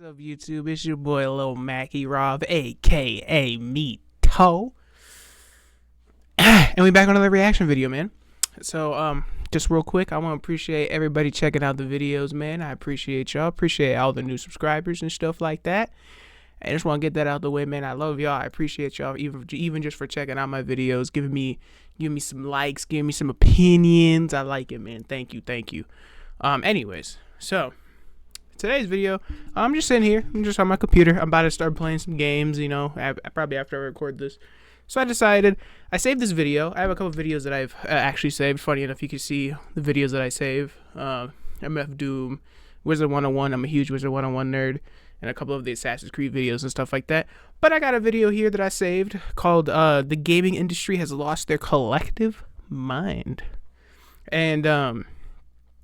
up, YouTube? It's your boy Lil Mackie Rob, aka Meto. And we back on another reaction video, man. So, just real quick, I want to appreciate everybody checking out the videos, man. I appreciate y'all. Appreciate all the new subscribers and stuff like that. I just want to get that out the way, man. I love y'all. I appreciate y'all, even just for checking out my videos, giving me some likes, giving me some opinions. I like it, man. Thank you. Anyways, so today's video, I'm just sitting here. I'm just on my computer. I'm about to start playing some games, you know, probably after I record this. So I decided, I saved this video. I have a couple videos that I've actually saved. Funny enough, you can see the videos that I save. MF Doom, Wizard 101. I'm a huge Wizard 101 nerd. And a couple of the Assassin's Creed videos and stuff like that. But I got a video here that I saved called The Gaming Industry Has Lost Their Collective Mind. And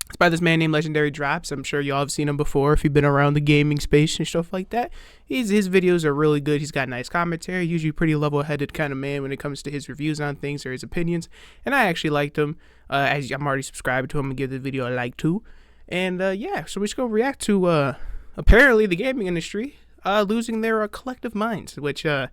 it's by this man named Legendary Drops. I'm sure y'all have seen him before if you've been around the gaming space and stuff like that. His videos are really good. He's got nice commentary. Usually pretty level-headed kind of man when it comes to his reviews on things or his opinions. And I actually liked him. As I'm already subscribed to him and give the video a like too. And yeah, so we're just going to react to apparently the gaming industry losing their collective minds, which I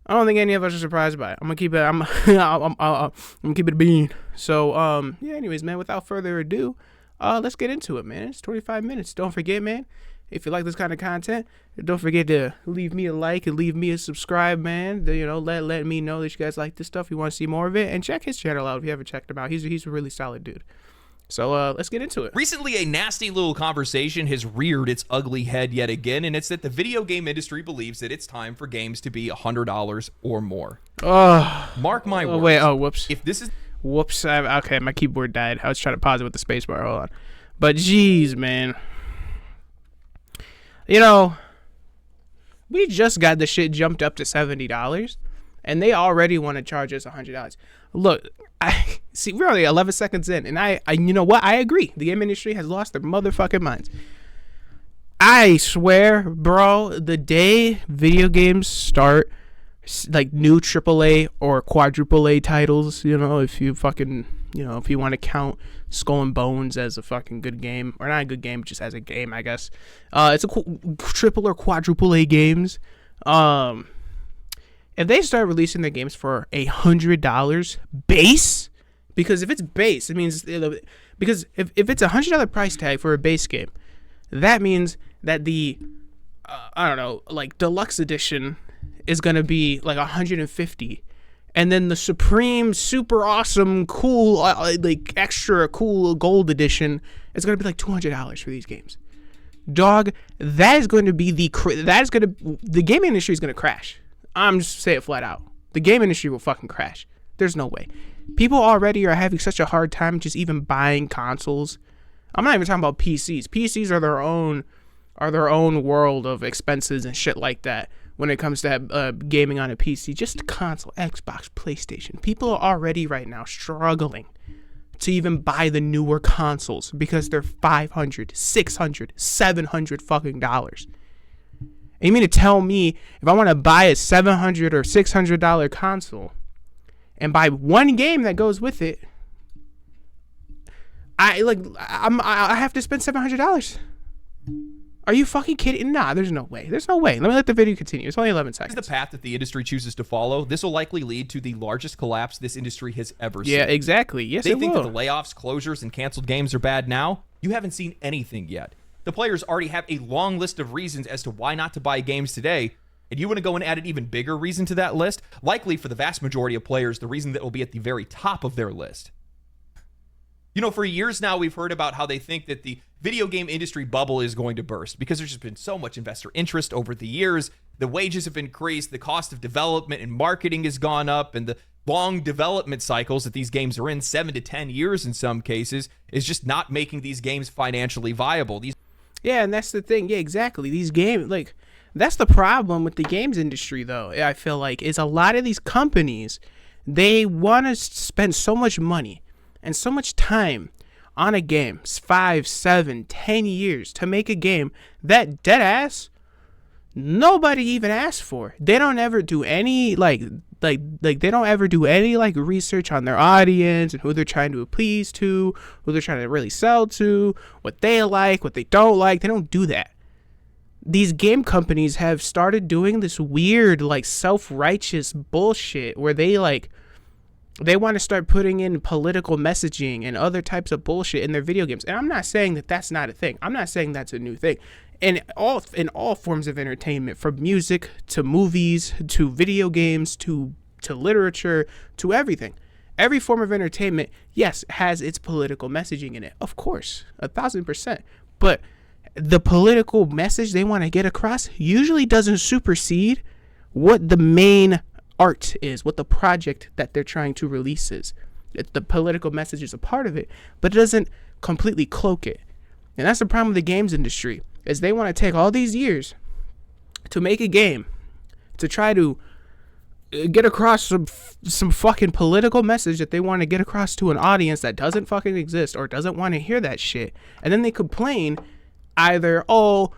don't think any of us are surprised by it. I'm gonna keep it. I'm gonna keep it a bean. So yeah. Anyways, man, without further ado, let's get into it, man. It's 25 minutes. Don't forget, man. If you like this kind of content, don't forget to leave me a like and leave me a subscribe, man. You know, let me know that you guys like this stuff. You want to see more of it, and check his channel out if you haven't checked him out. He's a really solid dude. So let's get into it. Recently, a nasty little conversation has reared its ugly head yet again, and it's that the video game industry believes that it's time for games to be $100 or more. Mark my words. Wait, whoops. If this is... Whoops, okay, my keyboard died. I was trying to pause it with the space bar. Hold on. But, geez, man. You know, we just got the shit jumped up to $70, and they already want to charge us $100. Look, I see, we're only 11 seconds in, and I you know what? I agree. The game industry has lost their motherfucking minds. I swear, bro, the day video games start, like, new AAA or quadruple A titles, you know, if you fucking, you know, if you want to count Skull and Bones as a fucking good game, or not a good game, just as a game, I guess. It's a triple or quadruple A games. If they start releasing their games for $100 base, because if it's base, it means, because if it's $100 price tag for a base game, that means that the, I don't know, like deluxe edition is going to be like $150. And then the supreme, super awesome, cool, like extra cool gold edition is going to be like $200 for these games. Dog, that is going to be the gaming industry is going to crash. I'm just saying it flat out. The game industry will fucking crash. There's no way. People already are having such a hard time just even buying consoles. I'm not even talking about PCs. PCs are their own world of expenses and shit like that when it comes to gaming on a PC. Just console, Xbox, PlayStation. People are already right now struggling to even buy the newer consoles because they're $500, $600, $700 fucking dollars. And you mean to tell me if I want to buy a $700 or $600 console and buy one game that goes with it, I have to spend $700? Are you fucking kidding? Nah, there's no way. There's no way. Let me let the video continue. It's only 11 seconds. This is the path that the industry chooses to follow. This will likely lead to the largest collapse this industry has ever seen. Yeah, exactly. Yes, it will. They think that the layoffs, closures, and canceled games are bad now. You haven't seen anything yet. The players already have a long list of reasons as to why not to buy games today, and you want to go and add an even bigger reason to that list? Likely, for the vast majority of players, the reason that will be at the very top of their list. You know, for years now, we've heard about how they think that the video game industry bubble is going to burst because there's just been so much investor interest over the years. The wages have increased, the cost of development and marketing has gone up, and the long development cycles that these games are in, 7 to 10 years in some cases, is just not making these games financially viable. Yeah, and that's the thing. Yeah, exactly. These games, like, that's the problem with the games industry, though, I feel like, is a lot of these companies, they want to spend so much money and so much time on a game, 5, 7, 10 years to make a game that deadass nobody even asked for. They don't ever do any, like they don't ever do any like research on their audience and who they're trying to appease to, who they're trying to really sell to, what they like, what they don't like. They don't do that. these game companies have started doing this weird, like, self-righteous bullshit where they want to start putting in political messaging and other types of bullshit in their video games. And I'm not saying that that's not a thing. I'm not saying that's a new thing. And in all forms of entertainment, from music to movies to video games to literature to everything. Every form of entertainment, yes, has its political messaging in it. Of course, 1,000%. But the political message they want to get across usually doesn't supersede what the main art is, what the project that they're trying to release is. The political message is a part of it, but it doesn't completely cloak it. And that's the problem with the games industry, is they want to take all these years to make a game to try to get across some fucking political message that they want to get across to an audience that doesn't fucking exist or doesn't want to hear that shit. And then they complain either, oh,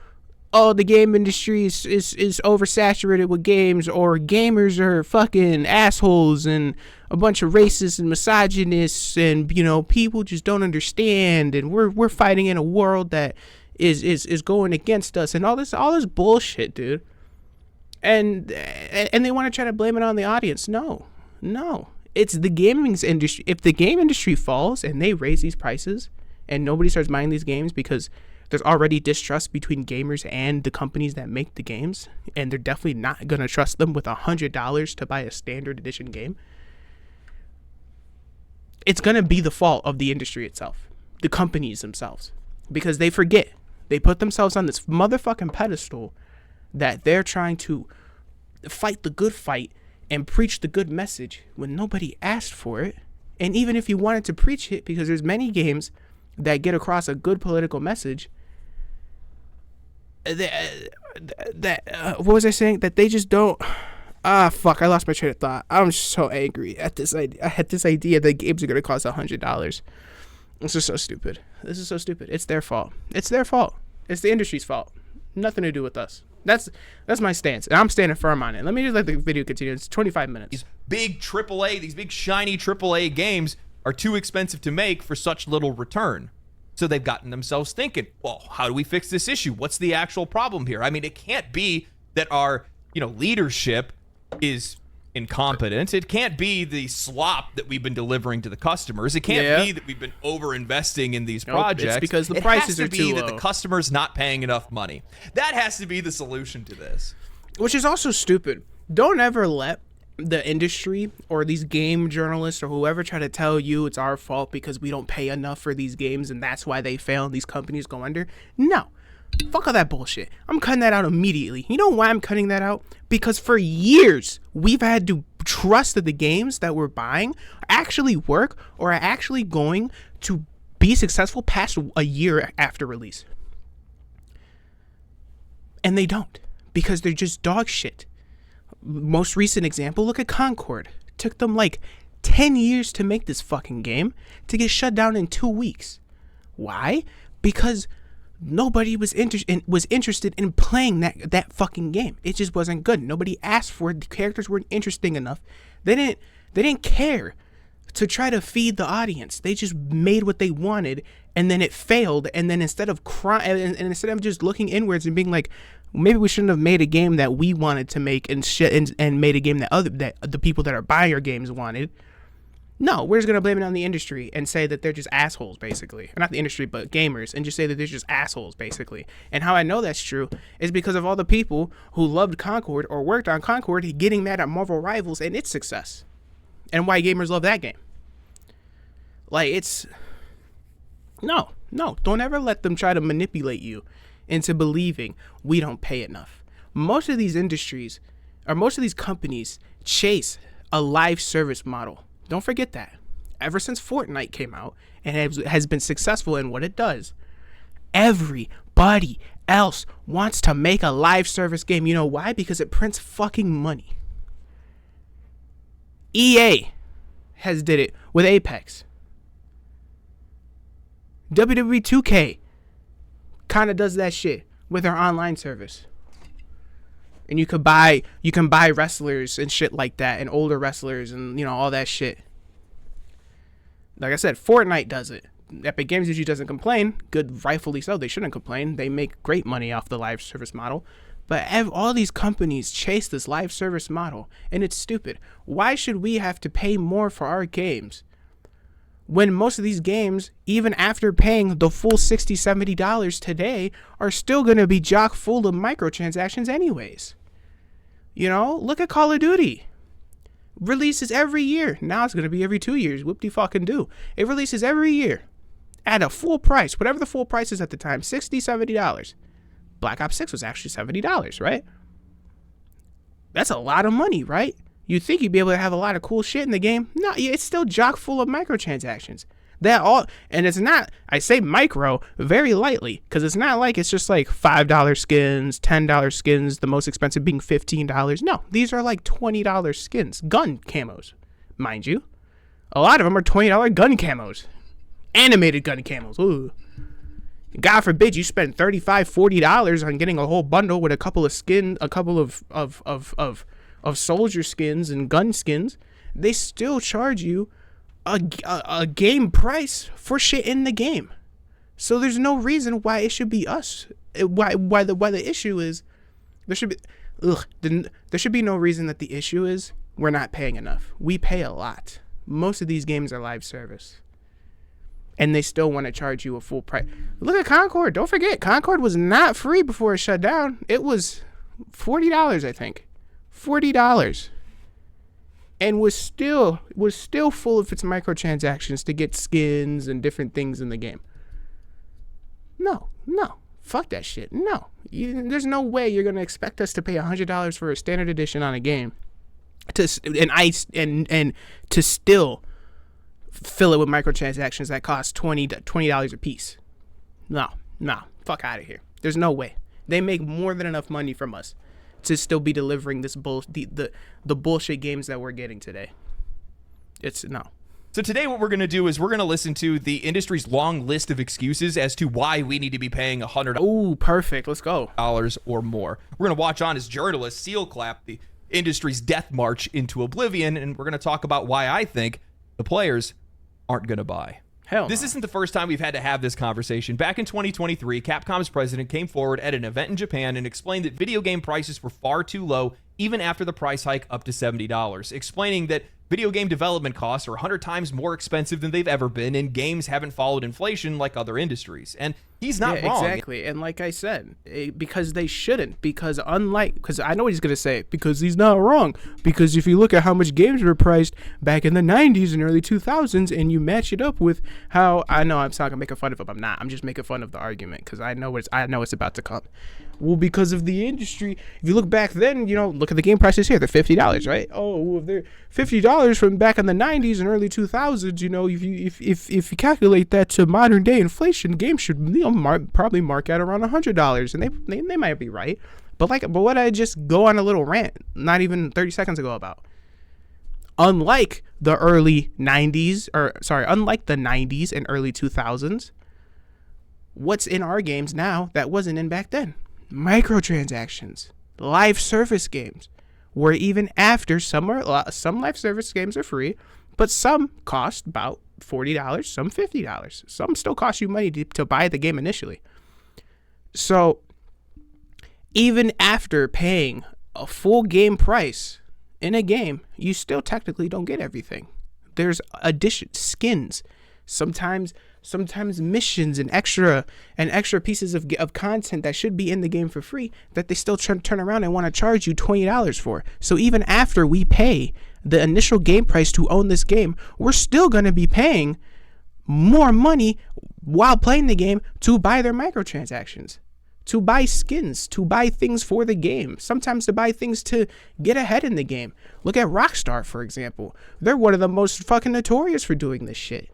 the game industry is oversaturated with games, or gamers are fucking assholes and a bunch of racists and misogynists, and, you know, people just don't understand, and we're fighting in a world that is going against us, and all this bullshit, dude. And they want to try to blame it on the audience. No, it's the gaming industry. If the game industry falls and they raise these prices and nobody starts buying these games because there's already distrust between gamers and the companies that make the games, and they're definitely not going to trust them with $100 to buy a standard edition game, it's going to be the fault of the industry itself, the companies themselves, because they forget. They put themselves on this motherfucking pedestal that they're trying to fight the good fight and preach the good message when nobody asked for it. And even if you wanted to preach it, because there's many games that get across a good political message, what was I saying? That they just don't. Fuck! I lost my train of thought. I'm just so angry at this idea. I had this idea that games are gonna cost $100. This is so stupid. It's their fault. It's the industry's fault. Nothing to do with us. That's my stance, and I'm standing firm on it. Let me just let the video continue. It's 25 minutes. These big shiny AAA games are too expensive to make for such little return. So they've gotten themselves thinking, well, how do we fix this issue? What's the actual problem here? I mean, it can't be that our, leadership is incompetent. It can't be the slop that we've been delivering to the customers. It can't be that we've been over-investing in these projects. It's because the prices are too low. It has to be that the customer's not paying enough money. That has to be the solution to this. Which is also stupid. Don't ever let the industry or these game journalists or whoever try to tell you it's our fault because we don't pay enough for these games and that's why they fail and these companies go under. No. Fuck all that bullshit. I'm cutting that out immediately. You know why I'm cutting that out? Because for years, we've had to trust that the games that we're buying actually work or are actually going to be successful past a year after release. And they don't, because they're just dog shit. Most recent example, look at Concord. Took them like 10 years to make this fucking game to get shut down in 2 weeks. Why? Because nobody was interested in playing that fucking game. It just wasn't good. Nobody asked for it. The characters weren't interesting enough. They didn't care to try to feed the audience. They just made what they wanted, and then it failed. And then instead of crying, and instead of just looking inwards and being like, maybe we shouldn't have made a game that we wanted to make and made a game that the people that are buying our games wanted. No, we're just going to blame it on the industry and say that they're just assholes, basically. Or not the industry, but gamers, and just say that they're just assholes, basically. And how I know that's true is because of all the people who loved Concord or worked on Concord getting mad at Marvel Rivals and its success. And why gamers love that game. Like, it's... No, don't ever let them try to manipulate you into believing we don't pay enough. Most of these industries, or most of these companies, chase a live service model. Don't forget that. Ever since Fortnite came out and has been successful in what it does, everybody else wants to make a live service game. You know why? Because it prints fucking money. EA has did it with Apex. WWE 2K kind of does that shit with their online service. And you can buy wrestlers and shit like that, and older wrestlers and all that shit. Like I said, Fortnite does it. Epic Games usually doesn't complain. Good, rightfully so. They shouldn't complain. They make great money off the live service model. But all these companies chase this live service model, and it's stupid. Why should we have to pay more for our games when most of these games, even after paying the full $60, $70 today, are still going to be chock full of microtransactions anyways? You know, look at Call of Duty. Releases every year. Now it's going to be every 2 years. Whoop-de-fucking-do. It releases every year at a full price, whatever the full price is at the time, $60, $70. Black Ops 6 was actually $70, right? That's a lot of money, right? You'd think you'd be able to have a lot of cool shit in the game. No, it's still chock full of microtransactions. And it's not, I say micro very lightly, because it's not like it's just like $5 skins, $10 skins, the most expensive being $15. No, these are like $20 skins, gun camos, mind you. A lot of them are $20 gun camos, animated gun camos. Ooh. God forbid you spend $35, $40 on getting a whole bundle with a couple of skins, a couple of soldier skins and gun skins. They still charge you a game price for shit in the game. So there's no reason why it should be us. Why the issue is there should be no reason that the issue is we're not paying enough. We pay a lot. Most of these games are live service. And they still want to charge you a full price. Look at Concord. Don't forget, Concord was not free before it shut down. It was $40, I think. $40. And was still full of its microtransactions to get skins and different things in the game. No. Fuck that shit. No. There's no way you're going to expect us to pay $100 for a standard edition on a game to still fill it with microtransactions that cost $20 a piece. No, fuck out of here. There's no way. They make more than enough money from us to still be delivering this the bullshit games that we're getting today. It's no. So today what we're going to do is we're going to listen to the industry's long list of excuses as to why we need to be paying $100. Oh, perfect. Let's go. Or more. We're going to watch on as journalists seal clap the industry's death march into oblivion, and we're going to talk about why I think the players aren't going to buy. Hell This no. isn't the first time we've had to have this conversation. Back in 2023, Capcom's president came forward at an event in Japan and explained that video game prices were far too low, even after the price hike up to $70, explaining that video game development costs are 100 times more expensive than they've ever been, and games haven't followed inflation like other industries. And he's not wrong. Exactly. And like I said, because they shouldn't. Because I know what he's going to say. Because he's not wrong. Because if you look at how much games were priced back in the 90s and early 2000s, and you match it up with how, I know I'm not making fun of him. I'm not. I'm just making fun of the argument because I know it's about to come. Well, because of the industry, if you look back then, look at the game prices here. They're $50, right? Oh, well, if they're $50 from back in the 90s and early 2000s, if you calculate that to modern day inflation, games should probably mark at around $100, and they might be right. But what I just go on a little rant, not even 30 seconds ago about. Unlike the 90s and early 2000s, what's in our games now that wasn't in back then? Microtransactions, live service games, where even after some live service games are free, but some cost about $40, some $50. Some still cost you money to buy the game initially. So even after paying a full game price in a game, you still technically don't get everything. There's skins, sometimes missions and extra pieces of content that should be in the game for free that they still turn around and want to charge you $20 for. So even after we pay the initial game price to own this game, we're still going to be paying more money while playing the game to buy their microtransactions, to buy skins, to buy things for the game, sometimes to buy things to get ahead in the game. Look at Rockstar, for example. They're one of the most fucking notorious for doing this shit.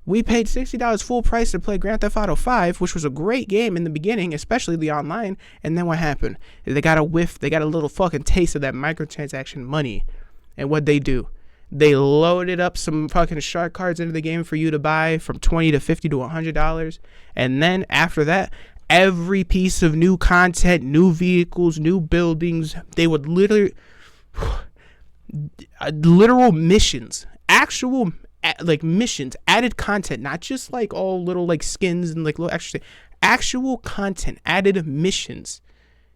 We paid $60 full price to play Grand Theft Auto 5, which was a great game in the beginning, especially the online. And then what happened? They got a little fucking taste of that microtransaction money. And what'd they do? They loaded up some fucking shark cards into the game for you to buy from $20 to $50 to $100. And then after that, every piece of new content, new vehicles, new buildings, they would literal missions, actual like missions, added content, not just like all little like skins and like little extra, actual content, added missions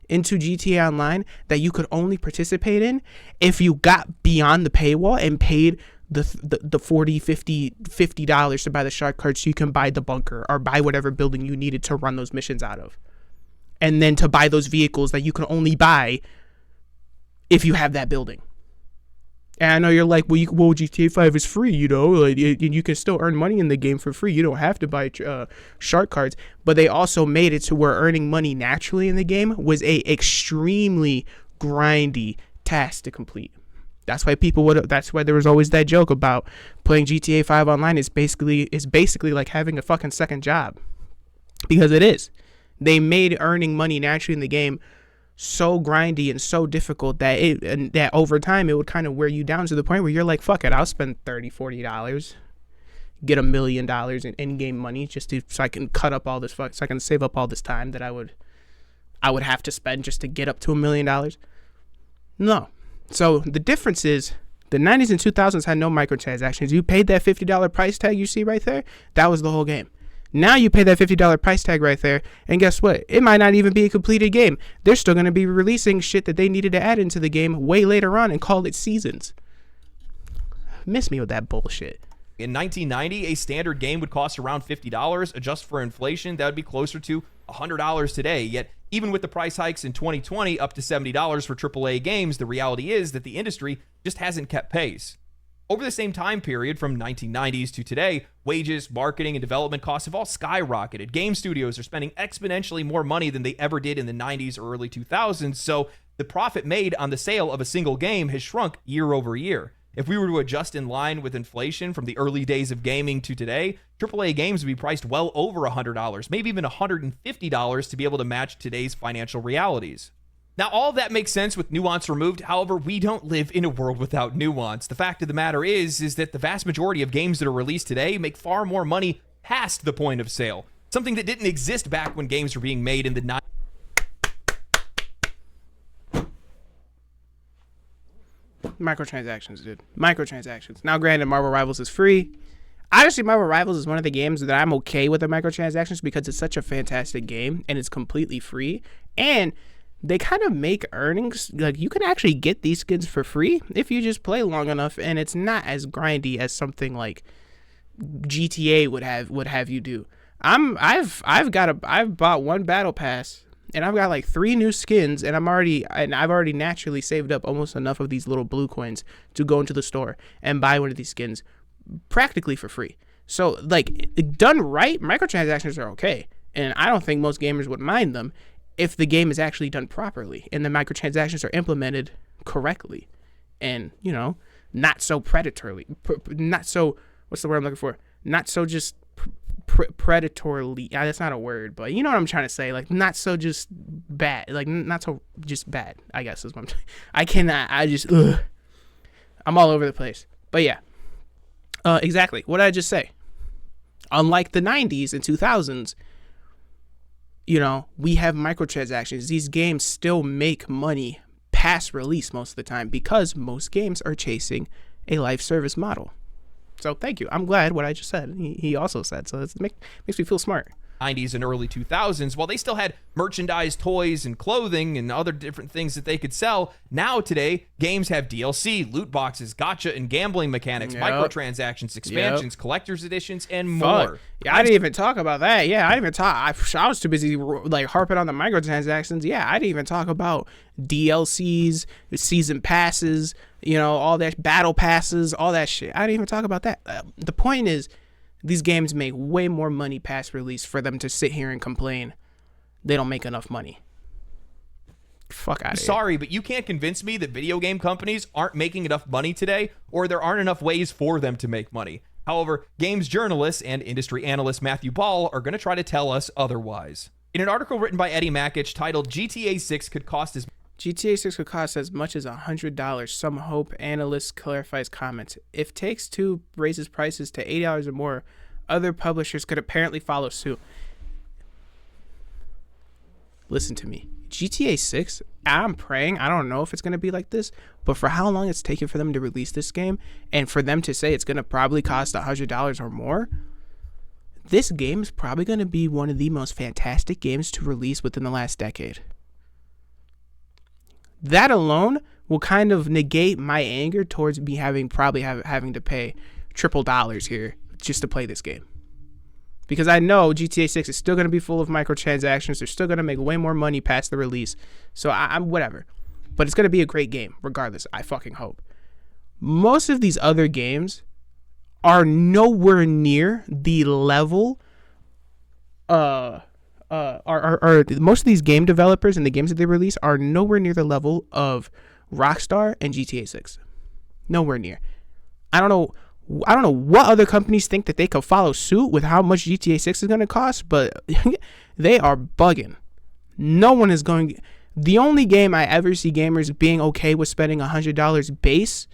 into GTA Online that you could only participate in if you got beyond the paywall and paid the $40, $50 to buy the shark card so you can buy the bunker or buy whatever building you needed to run those missions out of. And then to buy those vehicles that you can only buy if you have that building. And I know you're like, well, GTA 5 is free, you know, like, you can still earn money in the game for free. You don't have to buy shark cards. But they also made it to where earning money naturally in the game was a extremely grindy task to complete. That's why that's why there was always that joke about playing GTA 5 online is basically like having a fucking second job. Because it is. They made earning money naturally in the game so grindy and so difficult that over time it would kind of wear you down to the point where you're like, fuck it, I'll spend $30-$40, get $1 million in in-game money so I can cut up all this so I can save up all this time that I would have to spend just to get up to $1 million. No. So the difference is the 90s and 2000s had no microtransactions. You paid that $50 price tag you see right there. That was the whole game. Now you pay that $50 price tag right there, and guess what? It might not even be a completed game. They're still going to be releasing shit that they needed to add into the game way later on and call it seasons. Miss me with that bullshit. In 1990, a standard game would cost around $50. Adjust for inflation, that would be closer to $100 today. Yet, even with the price hikes in 2020 up to $70 for AAA games, the reality is that the industry just hasn't kept pace. Over the same time period, from 1990s to today, wages, marketing, and development costs have all skyrocketed. Game studios are spending exponentially more money than they ever did in the 90s or early 2000s, so the profit made on the sale of a single game has shrunk year over year. If we were to adjust in line with inflation from the early days of gaming to today, AAA games would be priced well over $100, maybe even $150 to be able to match today's financial realities. Now, all of that makes sense with nuance removed. However, we don't live in a world without nuance. The fact of the matter is that the vast majority of games that are released today make far more money past the point of sale, something that didn't exist back when games were being made in the 90s. Microtransactions, dude. Microtransactions. Now, granted, Marvel Rivals is free. Honestly, Marvel Rivals is one of the games that I'm okay with the microtransactions because it's such a fantastic game and it's completely free. And they kind of make earnings, like you can actually get these skins for free if you just play long enough, and it's not as grindy as something like GTA would have you do. I've bought one battle pass and I've got like 3 new skins, and I've already naturally saved up almost enough of these little blue coins to go into the store and buy one of these skins practically for free. So like done right, microtransactions are okay, and I don't think most gamers would mind them if the game is actually done properly and the microtransactions are implemented correctly and, you know, not so predatorily, not so, what's the word I'm looking for? Not so just predatorily. That's not a word, but you know what I'm trying to say. Like, not so just bad, like not so just bad, I guess is what I'm all over the place. But yeah, exactly. What did I just say? Unlike the 90s and 2000s, you know, we have microtransactions. These games still make money past release most of the time because most games are chasing a live service model. So thank you. I'm glad what I just said. He also said, so it makes me feel smart. 90s and early 2000s, while they still had merchandise, toys, and clothing and other different things that they could sell, now today, games have DLC, loot boxes, gacha and gambling mechanics, microtransactions, expansions, collector's editions, and more. Yeah, I didn't even talk about that. Yeah, I didn't even talk. I was too busy like harping on the microtransactions. Yeah, I didn't even talk about DLCs, season passes, you know, all that, battle passes, all that shit. I didn't even talk about that. The point is, these games make way more money past release for them to sit here and complain they don't make enough money. Fuck out of here. Sorry, but you can't convince me that video game companies aren't making enough money today, or there aren't enough ways for them to make money. However, games journalist and industry analyst Matthew Ball are going to try to tell us otherwise. In an article written by Eddie Mackich titled GTA 6 could cost as much as $100. Some hope analyst clarifies comments. If Takes-Two raises prices to $80 or more, other publishers could apparently follow suit. Listen to me. GTA 6, I'm praying, I don't know if it's going to be like this, but for how long it's taken for them to release this game, and for them to say it's going to probably cost $100 or more, this game is probably going to be one of the most fantastic games to release within the last decade. That alone will kind of negate my anger towards me having to pay triple dollars here just to play this game. Because I know GTA 6 is still going to be full of microtransactions. They're still going to make way more money past the release. So I'm whatever. But it's going to be a great game, regardless. I fucking hope. Most of these other games are nowhere near the level. Most of these game developers and the games that they release are nowhere near the level of Rockstar and GTA 6. Nowhere near. I don't know what other companies think that they could follow suit with how much GTA 6 is going to cost, but they are bugging. No one is going. The only game I ever see gamers being okay with spending $100 base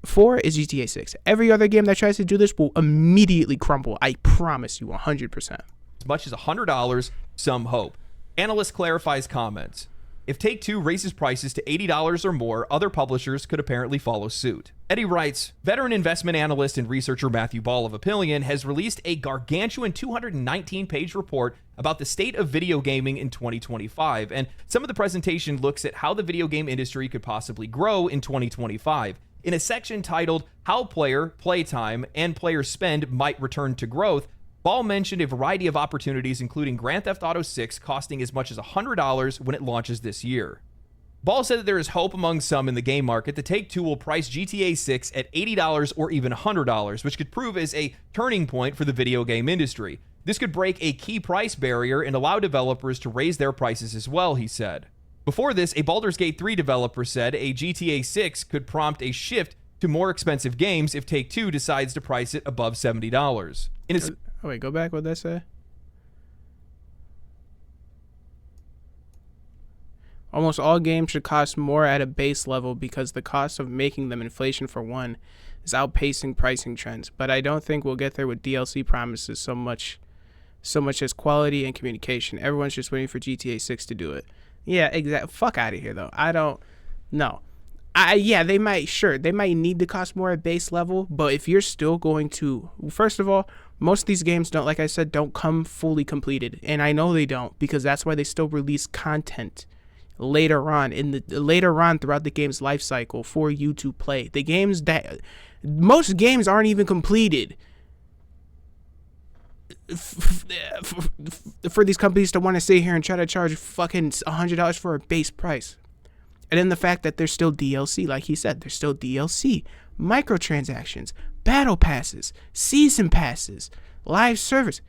for is GTA 6. Every other game that tries to do this will immediately crumble. I promise you 100%. As much as $100, some hope. Analyst clarifies comments. If Take-Two raises prices to $80 or more, other publishers could apparently follow suit. Eddie writes, veteran investment analyst and researcher Matthew Ball of Apillion has released a gargantuan 219-page report about the state of video gaming in 2025, and some of the presentation looks at how the video game industry could possibly grow in 2025. In a section titled How Player, Playtime, and Player Spend Might Return to Growth, Ball mentioned a variety of opportunities, including Grand Theft Auto 6 costing as much as $100 when it launches this year. Ball said that there is hope among some in the game market that Take-Two will price GTA 6 at $80 or even $100, which could prove as a turning point for the video game industry. This could break a key price barrier and allow developers to raise their prices as well, he said. Before this, a Baldur's Gate 3 developer said a GTA 6 could prompt a shift to more expensive games if Take-Two decides to price it above $70. Oh, wait, go back. What'd that say? Almost all games should cost more at a base level because the cost of making them, inflation for one, is outpacing pricing trends. But I don't think we'll get there with DLC promises so much as quality and communication. Everyone's just waiting for GTA 6 to do it. Yeah, exactly. Fuck out of here, though. I don't know. They might need to cost more at base level, but if you're still going to, first of all, most of these games don't, like I said, don't come fully completed, and I know they don't because that's why they still release content later on throughout the game's life cycle for you to play. Most games aren't even completed for these companies to want to sit here and try to charge fucking $100 for a base price. And then the fact that there's still DLC, like he said, there's still DLC, microtransactions, battle passes, season passes, live service.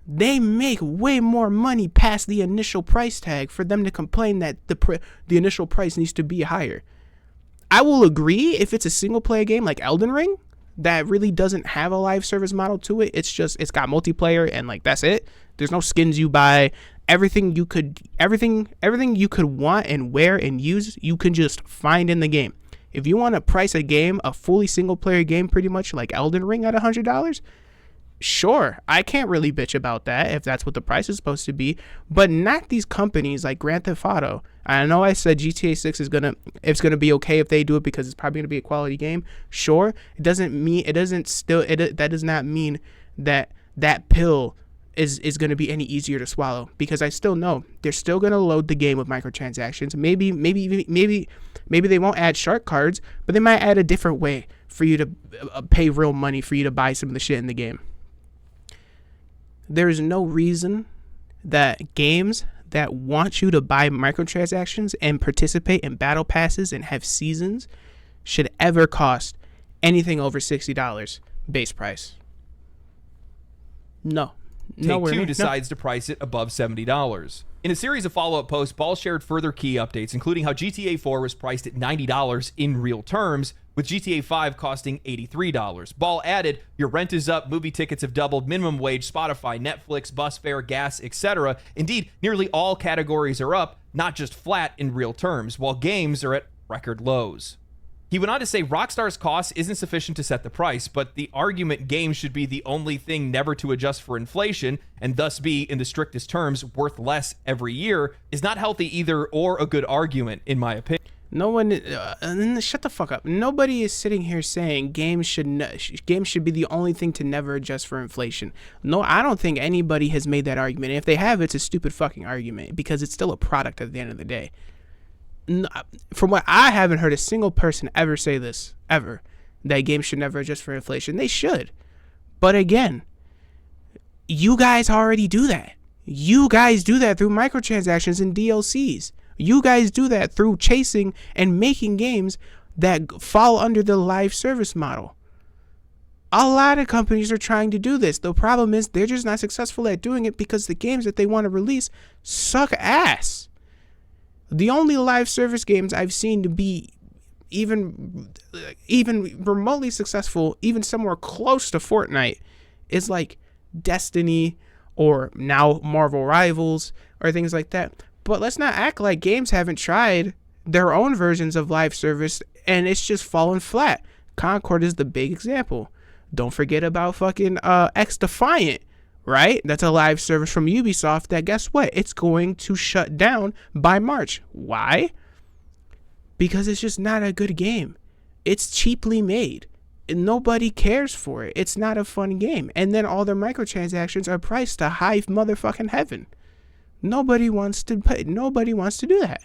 They make way more money past the initial price tag for them to complain that the initial price needs to be higher. I will agree if it's a single player game like Elden Ring that really doesn't have a live service model to it. It's got multiplayer and like that's it. There's no skins you buy. Everything you could want and wear and use, you can just find in the game. If you want to price a fully single player game, pretty much like Elden Ring at $100, sure, I can't really bitch about that if that's what the price is supposed to be, but not these companies like Grand Theft Auto. I know I said GTA 6 is gonna be okay if they do it because it's probably gonna be a quality game. Sure, that does not mean that pill is going to be any easier to swallow, because I still know they're still going to load the game with microtransactions. Maybe they won't add shark cards, but they might add a different way for you to pay real money for you to buy some of the shit in the game. There is no reason that games that want you to buy microtransactions and participate in battle passes and have seasons should ever cost anything over $60 base price. No. Take-Two decides to price it above $70. In a series of follow-up posts, Ball shared further key updates, including how GTA 4 was priced at $90 in real terms, with GTA 5 costing $83. Ball added, your rent is up, movie tickets have doubled, minimum wage, Spotify, Netflix, bus fare, gas, etc. Indeed, nearly all categories are up, not just flat in real terms, while games are at record lows. He went on to say Rockstar's cost isn't sufficient to set the price, but the argument games should be the only thing never to adjust for inflation and thus be, in the strictest terms, worth less every year is not healthy either or a good argument, in my opinion. No one, shut the fuck up. Nobody is sitting here saying games should be the only thing to never adjust for inflation. No, I don't think anybody has made that argument. And if they have, it's a stupid fucking argument because it's still a product at the end of the day. From what I haven't heard a single person ever say this, ever, that games should never adjust for inflation. They should. But again, you guys already do that. You guys do that through microtransactions and DLCs. You guys do that through chasing and making games that fall under the live service model. A lot of companies are trying to do this. The problem is they're just not successful at doing it because the games that they want to release suck ass. The only live service games I've seen to be even remotely successful, even somewhere close to Fortnite, is like Destiny or now Marvel Rivals or things like that. But let's not act like games haven't tried their own versions of live service and it's just fallen flat. Concord is the big example. Don't forget about fucking X Defiant, right? That's a live service from Ubisoft that, guess what? It's going to shut down by March. Why? Because it's just not a good game. It's cheaply made. And nobody cares for it. It's not a fun game. And then all their microtransactions are priced to high motherfucking heaven. Nobody wants to do that.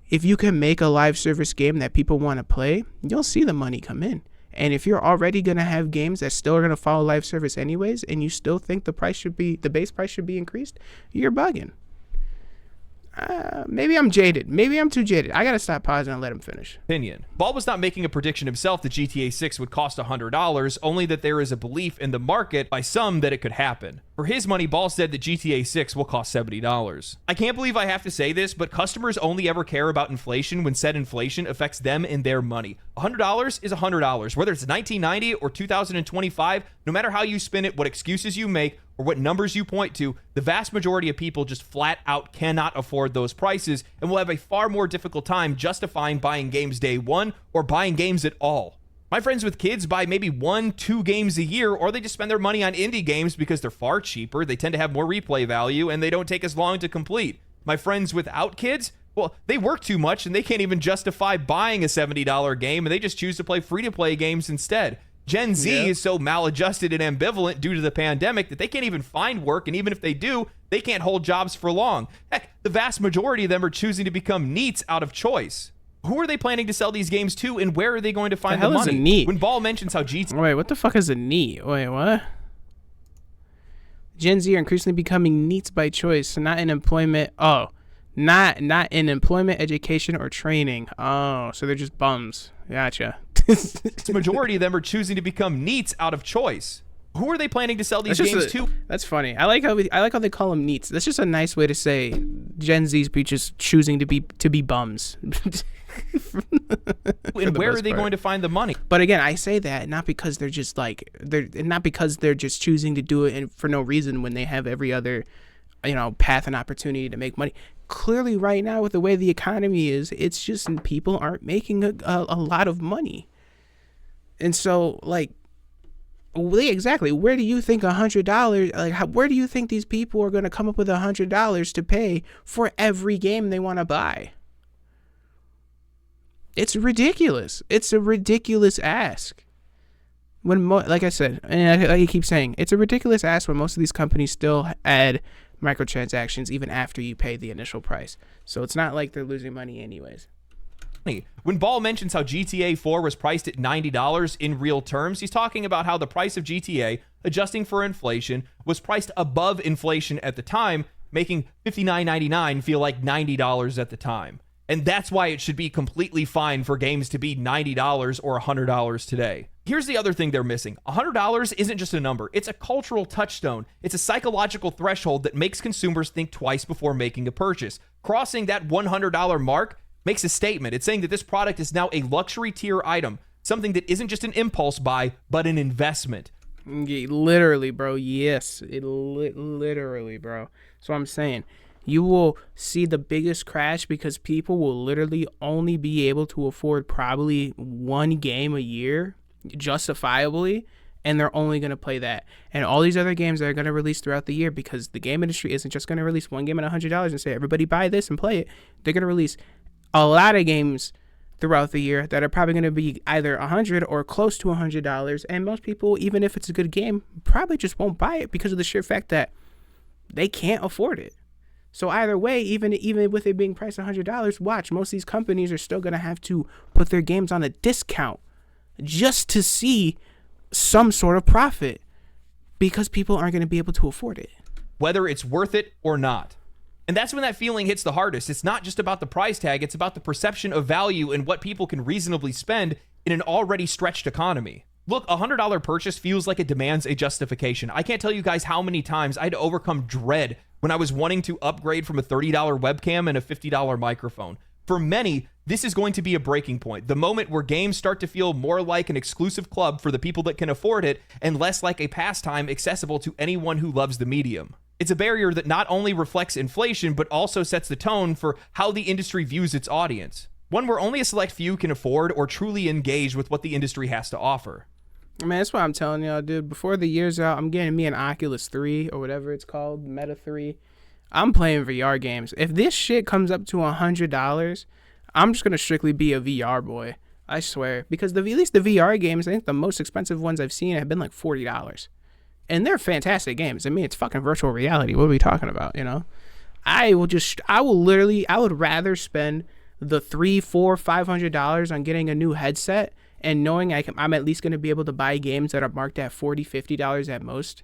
If you can make a live service game that people want to play, you'll see the money come in. And if you're already going to have games that still are going to follow live service anyways, and you still think the base price should be increased, you're bugging. Maybe I'm jaded. Maybe I'm too jaded. I got to stop pausing and let him finish. Opinion. Ball was not making a prediction himself that GTA 6 would cost $100, only that there is a belief in the market by some that it could happen. For his money, Ball said that GTA 6 will cost $70. I can't believe I have to say this, but customers only ever care about inflation when said inflation affects them and their money. $100 is $100. Whether it's 1990 or 2025, no matter how you spin it, what excuses you make, or what numbers you point to, the vast majority of people just flat out cannot afford those prices and will have a far more difficult time justifying buying games day one or buying games at all. My friends with kids buy maybe 1-2 games a year, or they just spend their money on indie games because they're far cheaper, they tend to have more replay value, and they don't take as long to complete. My friends without kids, well, they work too much and they can't even justify buying a $70 game, and they just choose to play free-to-play games instead. Gen Z is so maladjusted and ambivalent due to the pandemic that they can't even find work, and even if they do, they can't hold jobs for long. Heck, the vast majority of them are choosing to become NEETs out of choice. Who are they planning to sell these games to, and where are they going to find the money? Is a NEET? When Ball mentions how GTA... Wait, what the fuck is a NEET? Wait, what? Gen Z are increasingly becoming NEETs by choice, so not in employment. Oh, not in employment, education, or training. Oh, so they're just bums. Gotcha. The majority of them are choosing to become NEETs out of choice. Who are they planning to sell these games to? That's funny. I like how they call them NEETs. That's just a nice way to say Gen Z's be just choosing to be bums. And where are they going to find the money? But again, I say that not because they're just choosing to do it for no reason when they have every other, path and opportunity to make money. Clearly, right now with the way the economy is, it's just people aren't making a lot of money, and so exactly, where do you think $100? Where do you think these people are going to come up with $100 to pay for every game they want to buy? It's ridiculous. It's a ridiculous ask. Like I said, and I keep saying, it's a ridiculous ask when most of these companies still add microtransactions even after you pay the initial price. So it's not like they're losing money anyways. When Ball mentions how GTA 4 was priced at $90 in real terms, he's talking about how the price of GTA, adjusting for inflation, was priced above inflation at the time, making $59.99 feel like $90 at the time. And that's why it should be completely fine for games to be $90 or $100 today. Here's the other thing they're missing. $100 isn't just a number. It's a cultural touchstone. It's a psychological threshold that makes consumers think twice before making a purchase. Crossing that $100 mark makes a statement. It's saying that this product is now a luxury tier item, something that isn't just an impulse buy, but an investment. Literally, bro. Yes. Literally, bro. So I'm saying, you will see the biggest crash because people will literally only be able to afford probably one game a year justifiably, and they're only going to play that. And all these other games that are going to release throughout the year, because the game industry isn't just going to release one game at $100 and say, everybody buy this and play it. They're going to release a lot of games throughout the year that are probably going to be either $100 or close to $100. And most people, even if it's a good game, probably just won't buy it because of the sheer fact that they can't afford it. So either way, even with it being priced $100, watch, most of these companies are still going to have to put their games on a discount just to see some sort of profit because people aren't going to be able to afford it. Whether it's worth it or not. And that's when that feeling hits the hardest. It's not just about the price tag, it's about the perception of value and what people can reasonably spend in an already stretched economy. Look, a $100 purchase feels like it demands a justification. I can't tell you guys how many times I had to overcome dread when I was wanting to upgrade from a $30 webcam and a $50 microphone. For many, this is going to be a breaking point. The moment where games start to feel more like an exclusive club for the people that can afford it and less like a pastime accessible to anyone who loves the medium. It's a barrier that not only reflects inflation, but also sets the tone for how the industry views its audience. One where only a select few can afford or truly engage with what the industry has to offer. Man, that's what I'm telling y'all, dude. Before the year's out, I'm getting me an Oculus 3 or whatever it's called, Meta 3. I'm playing VR games. If this shit comes up to $100, I'm just going to strictly be a VR boy. I swear. Because at least the VR games, I think the most expensive ones I've seen have been like $40. And they're fantastic games. I mean, it's fucking virtual reality. What are we talking about, you know? I would rather spend the $300, $400, $500 on getting a new headset and knowing I'm at least going to be able to buy games that are marked at $40, $50 at most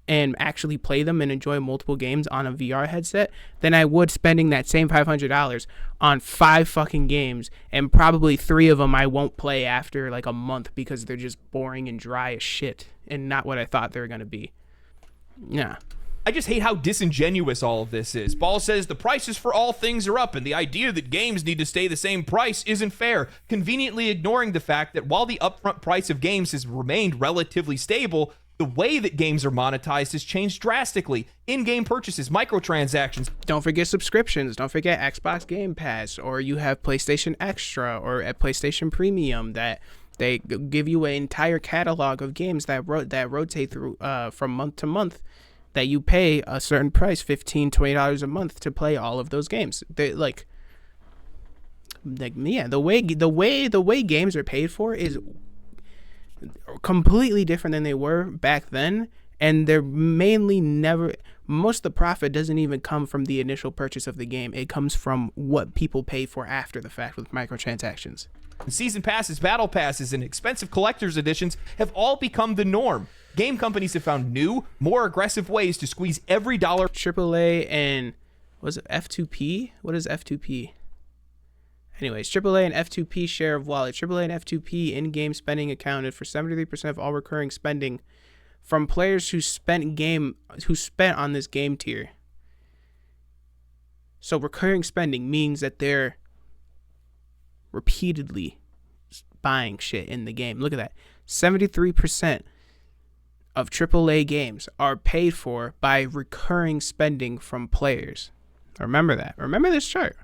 and actually play them and enjoy multiple games on a VR headset than I would spending that same $500 on 5 fucking games, and probably 3 of them I won't play after like a month because they're just boring and dry as shit and not what I thought they were going to be. Yeah. I just hate how disingenuous all of this is. Ball says the prices for all things are up, and the idea that games need to stay the same price isn't fair, conveniently ignoring the fact that while the upfront price of games has remained relatively stable, the way that games are monetized has changed drastically. In-game purchases, microtransactions. Don't forget subscriptions. Don't forget Xbox Game Pass, or you have PlayStation Extra or at PlayStation Premium that they give you an entire catalog of games that rotate through from month to month, that you pay a certain price, $15, $20 a month to play all of those games. They the way games are paid for is completely different than they were back then, and they're mainly most of the profit doesn't even come from the initial purchase of the game. It comes from what people pay for after the fact with microtransactions. Season passes, battle passes, and expensive collector's editions have all become the norm. Game companies have found new, more aggressive ways to squeeze every dollar. AAA and was it F2P? What is F2P? Anyways, AAA and F2P share of wallet. AAA and F2P in-game spending accounted for 73% of all recurring spending from players who spent on this game tier. So recurring spending means that they're repeatedly buying shit in the game. Look at that. 73% of AAA games are paid for by recurring spending from players. Remember that. Remember this chart.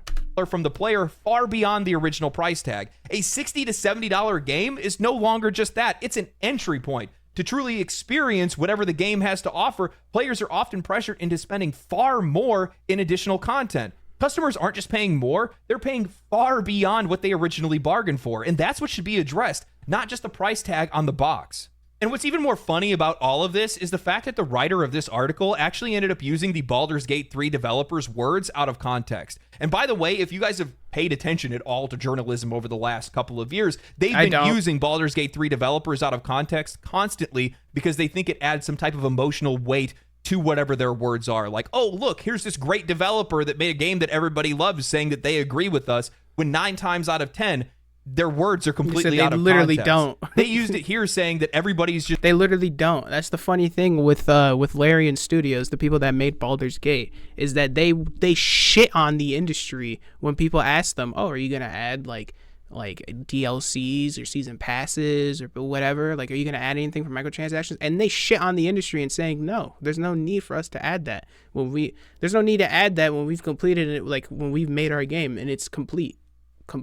From the player far beyond the original price tag. A $60 to $70 game is no longer just that. It's an entry point. To truly experience whatever the game has to offer, players are often pressured into spending far more in additional content. Customers aren't just paying more, they're paying far beyond what they originally bargained for, and that's what should be addressed, not just the price tag on the box. And what's even more funny about all of this is the fact that the writer of this article actually ended up using the Baldur's Gate 3 developers' words out of context. And by the way, if you guys have paid attention at all to journalism over the last couple of years, they've been using Baldur's Gate 3 developers out of context constantly because they think it adds some type of emotional weight to whatever their words are. Like, oh, look, here's this great developer that made a game that everybody loves saying that they agree with us, when 9 times out of 10, their words are completely out of context. They literally don't. They used it here saying that everybody's just... They literally don't. That's the funny thing with Larian Studios, the people that made Baldur's Gate, is that they shit on the industry when people ask them, oh, are you going to add, like, like DLCs or season passes or whatever? Like, are you going to add anything for microtransactions? And they shit on the industry and saying, no, there's no need for us to add that. There's no need to add that when we've completed it, like when we've made our game and it's complete.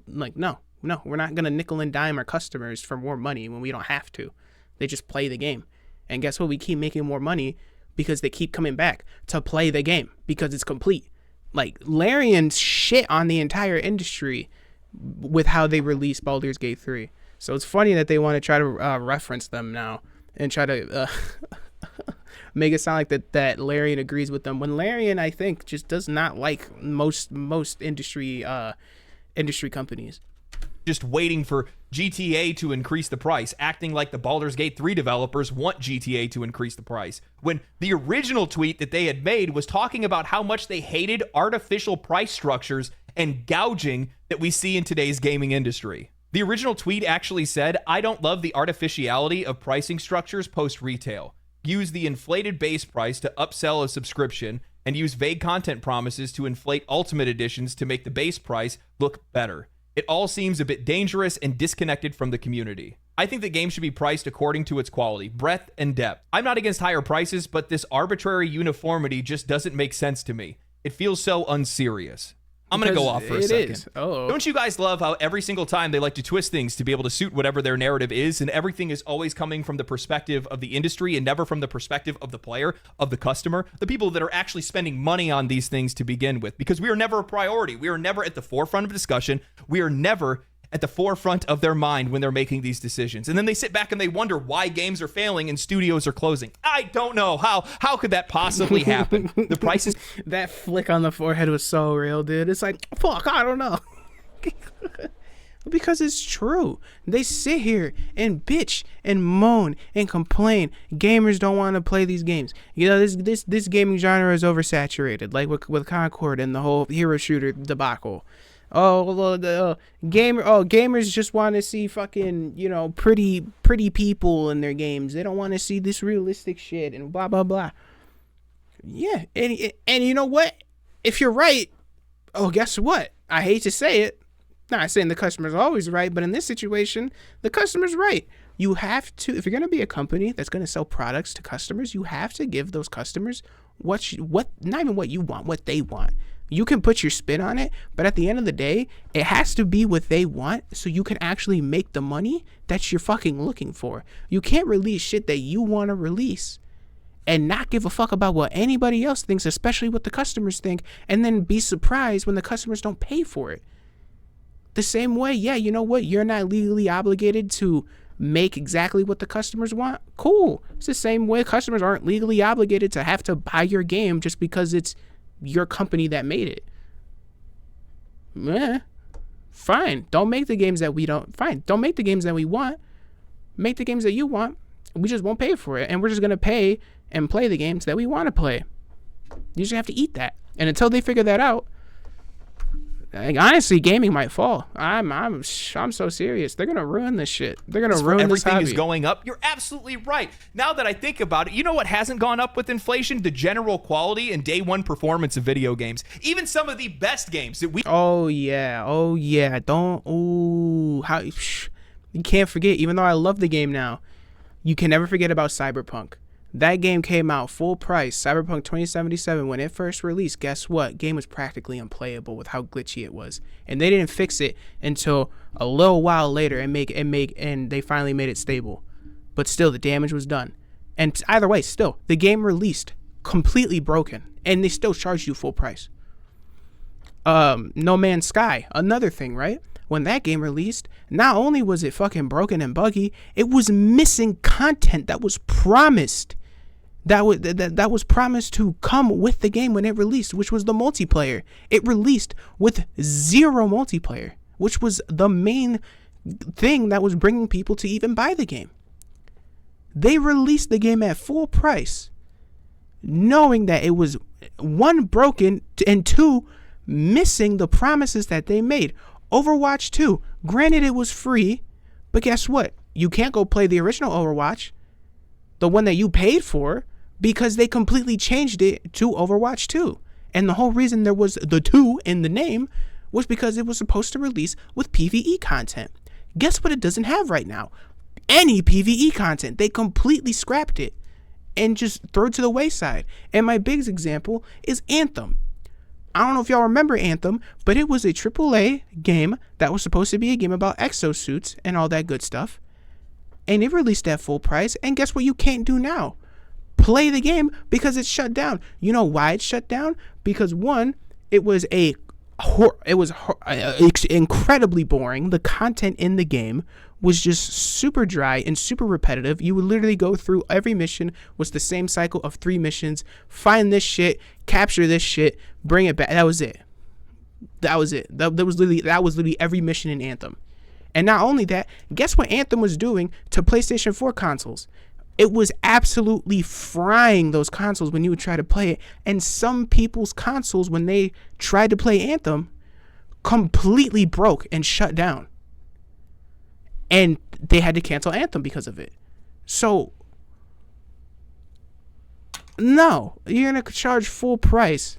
No, we're not going to nickel and dime our customers for more money when we don't have to. They just play the game. And guess what? We keep making more money because they keep coming back to play the game because it's complete. Like, Larian shit on the entire industry with how they released Baldur's Gate 3. So it's funny that they want to try to reference them now and try to make it sound like that Larian agrees with them, when Larian, I think, just does not like most industry companies. Just waiting for GTA to increase the price, acting like the Baldur's Gate 3 developers want GTA to increase the price, when the original tweet that they had made was talking about how much they hated artificial price structures and gouging that we see in today's gaming industry. The original tweet actually said, "I don't love the artificiality of pricing structures post-retail. Use the inflated base price to upsell a subscription and use vague content promises to inflate ultimate editions to make the base price look better. It all seems a bit dangerous and disconnected from the community. I think that games should be priced according to its quality, breadth, and depth. I'm not against higher prices, but this arbitrary uniformity just doesn't make sense to me. It feels so unserious." I'm going to go off for a second. Don't you guys love how every single time they like to twist things to be able to suit whatever their narrative is, and everything is always coming from the perspective of the industry and never from the perspective of the player, of the customer, the people that are actually spending money on these things to begin with? Because we are never a priority. We are never at the forefront of discussion. We are never at the forefront of their mind when they're making these decisions. And then they sit back and they wonder why games are failing and studios are closing. I don't know. How could that possibly happen? The prices... That flick on the forehead was so real, dude. It's like, fuck, I don't know. Because it's true. They sit here and bitch and moan and complain. Gamers don't want to play these games. You know, this gaming genre is oversaturated, like with Concord and the whole hero shooter debacle. Gamers just want to see fucking, you know, pretty people in their games. They don't want to see this realistic shit and blah blah blah. Yeah, and you know what? If you're right, guess what? I hate to say it. Not saying the customer's always right, but in this situation, the customer's right. You have to, if you're going to be a company that's going to sell products to customers, you have to give those customers what not even what you want, what they want. You can put your spin on it, but at the end of the day, it has to be what they want so you can actually make the money that you're fucking looking for. You can't release shit that you want to release and not give a fuck about what anybody else thinks, especially what the customers think, and then be surprised when the customers don't pay for it. The same way, yeah, you know what? You're not legally obligated to make exactly what the customers want. Cool. It's the same way customers aren't legally obligated to have to buy your game just because it's your company that made it. Fine. Don't make the games that we don't. Fine. Don't make the games that we want. Make the games that you want. We just won't pay for it. And we're just going to pay and play the games that we want to play. You just have to eat that. And until they figure that out, like, honestly, gaming might fall. I'm so serious. They're gonna ruin this shit. They're gonna ruin this hobby. Everything is going up. You're absolutely right. Now that I think about it, you know what hasn't gone up with inflation? The general quality and day one performance of video games. Even some of the best games that we. Oh yeah. You can't forget. Even though I love the game now, you can never forget about Cyberpunk. That game came out full price, Cyberpunk 2077. When it first released, guess what? Game was practically unplayable with how glitchy it was, and they didn't fix it until a little while later and they finally made it stable. But still, the damage was done. And either way, still, the game released completely broken, and they still charged you full price. No Man's Sky, another thing, right? When that game released, not only was it fucking broken and buggy, it was missing content that was promised. That was promised to come with the game when it released, which was the multiplayer. It released with 0 multiplayer, which was the main thing that was bringing people to even buy the game. They released the game at full price, knowing that it was 1, broken, and 2, missing the promises that they made. Overwatch 2, granted it was free, but guess what? You can't go play the original Overwatch, the one that you paid for, because they completely changed it to Overwatch 2. And the whole reason there was the 2 in the name was because it was supposed to release with PvE content. Guess what it doesn't have right now? Any PvE content. They completely scrapped it and just threw it to the wayside. And my biggest example is Anthem. I don't know if y'all remember Anthem, but it was a AAA game that was supposed to be a game about exosuits and all that good stuff. And it released at full price. And guess what you can't do now? Play the game because it's shut down. You know why it's shut down? Because one, it was incredibly boring. The content in the game was just super dry and super repetitive. You would literally go through every mission was the same cycle of 3 missions. Find this shit, capture this shit, bring it back. That was it. That was literally every mission in Anthem. And not only that, guess what Anthem was doing to PlayStation 4 consoles? It was absolutely frying those consoles when you would try to play it. And some people's consoles, when they tried to play Anthem, completely broke and shut down. And they had to cancel Anthem because of it. So, no, you're going to charge full price.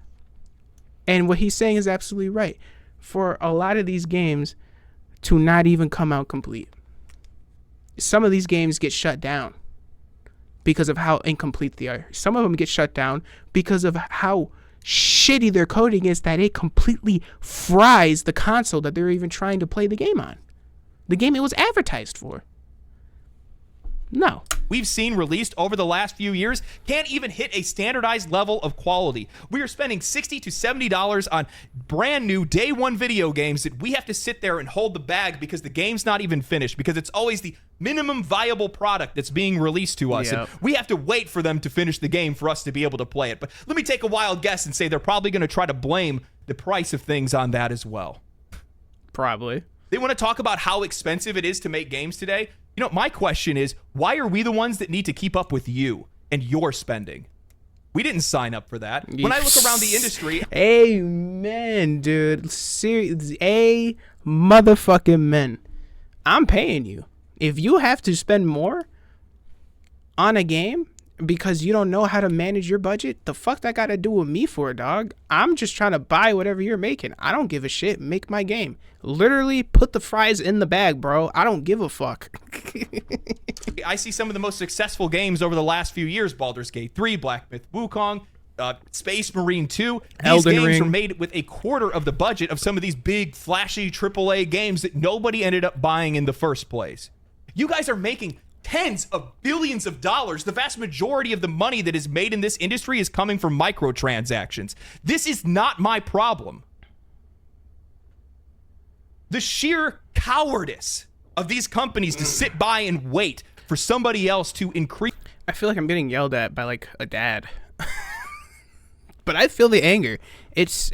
And what he's saying is absolutely right. For a lot of these games to not even come out complete. Some of these games get shut down because of how incomplete they are. Some of them get shut down because of how shitty their coding is, that it completely fries the console that they're even trying to play the game on. The game it was advertised for. No. We've seen released over the last few years can't even hit a standardized level of quality. We are spending $60 to $70 on brand new day one video games that we have to sit there and hold the bag because the game's not even finished, because it's always the minimum viable product that's being released to us. Yep. And we have to wait for them to finish the game for us to be able to play it. But let me take a wild guess and say they're probably going to try to blame the price of things on that as well. Probably. They want to talk about how expensive it is to make games today. You know, my question is, why are we the ones that need to keep up with you and your spending? We didn't sign up for that. When I look around the industry... Amen, dude. A motherfucking men. I'm paying you. If you have to spend more on a game because you don't know how to manage your budget, the fuck that got to do with me for, dog? I'm just trying to buy whatever you're making. I don't give a shit. Make my game. Literally put the fries in the bag, bro. I don't give a fuck. I see some of the most successful games over the last few years: Baldur's Gate 3, Black Myth Wukong, Space Marine 2. These Elden games Ring. were made with a quarter of the budget of some of these big, flashy AAA games that nobody ended up buying in the first place. You guys are making tens of billions of dollars. The vast majority of the money that is made in this industry is coming from microtransactions. This is not my problem. The sheer cowardice of these companies to sit by and wait for somebody else to increase. I feel like I'm getting yelled at by like a dad. But I feel the anger. It's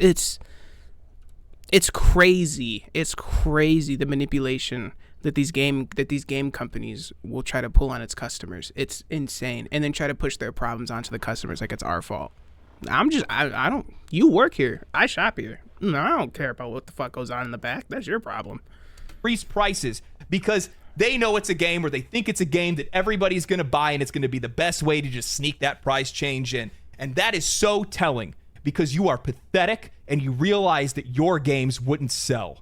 crazy. It's crazy, the manipulation that these game companies will try to pull on its customers. It's insane. And then try to push their problems onto the customers like it's our fault. I don't, you work here. I shop here. No, I don't care about what the fuck goes on in the back. That's your problem. Increase prices because they know it's a game, or they think it's a game that everybody's going to buy, and it's going to be the best way to just sneak that price change in. And that is so telling, because you are pathetic and you realize that your games wouldn't sell.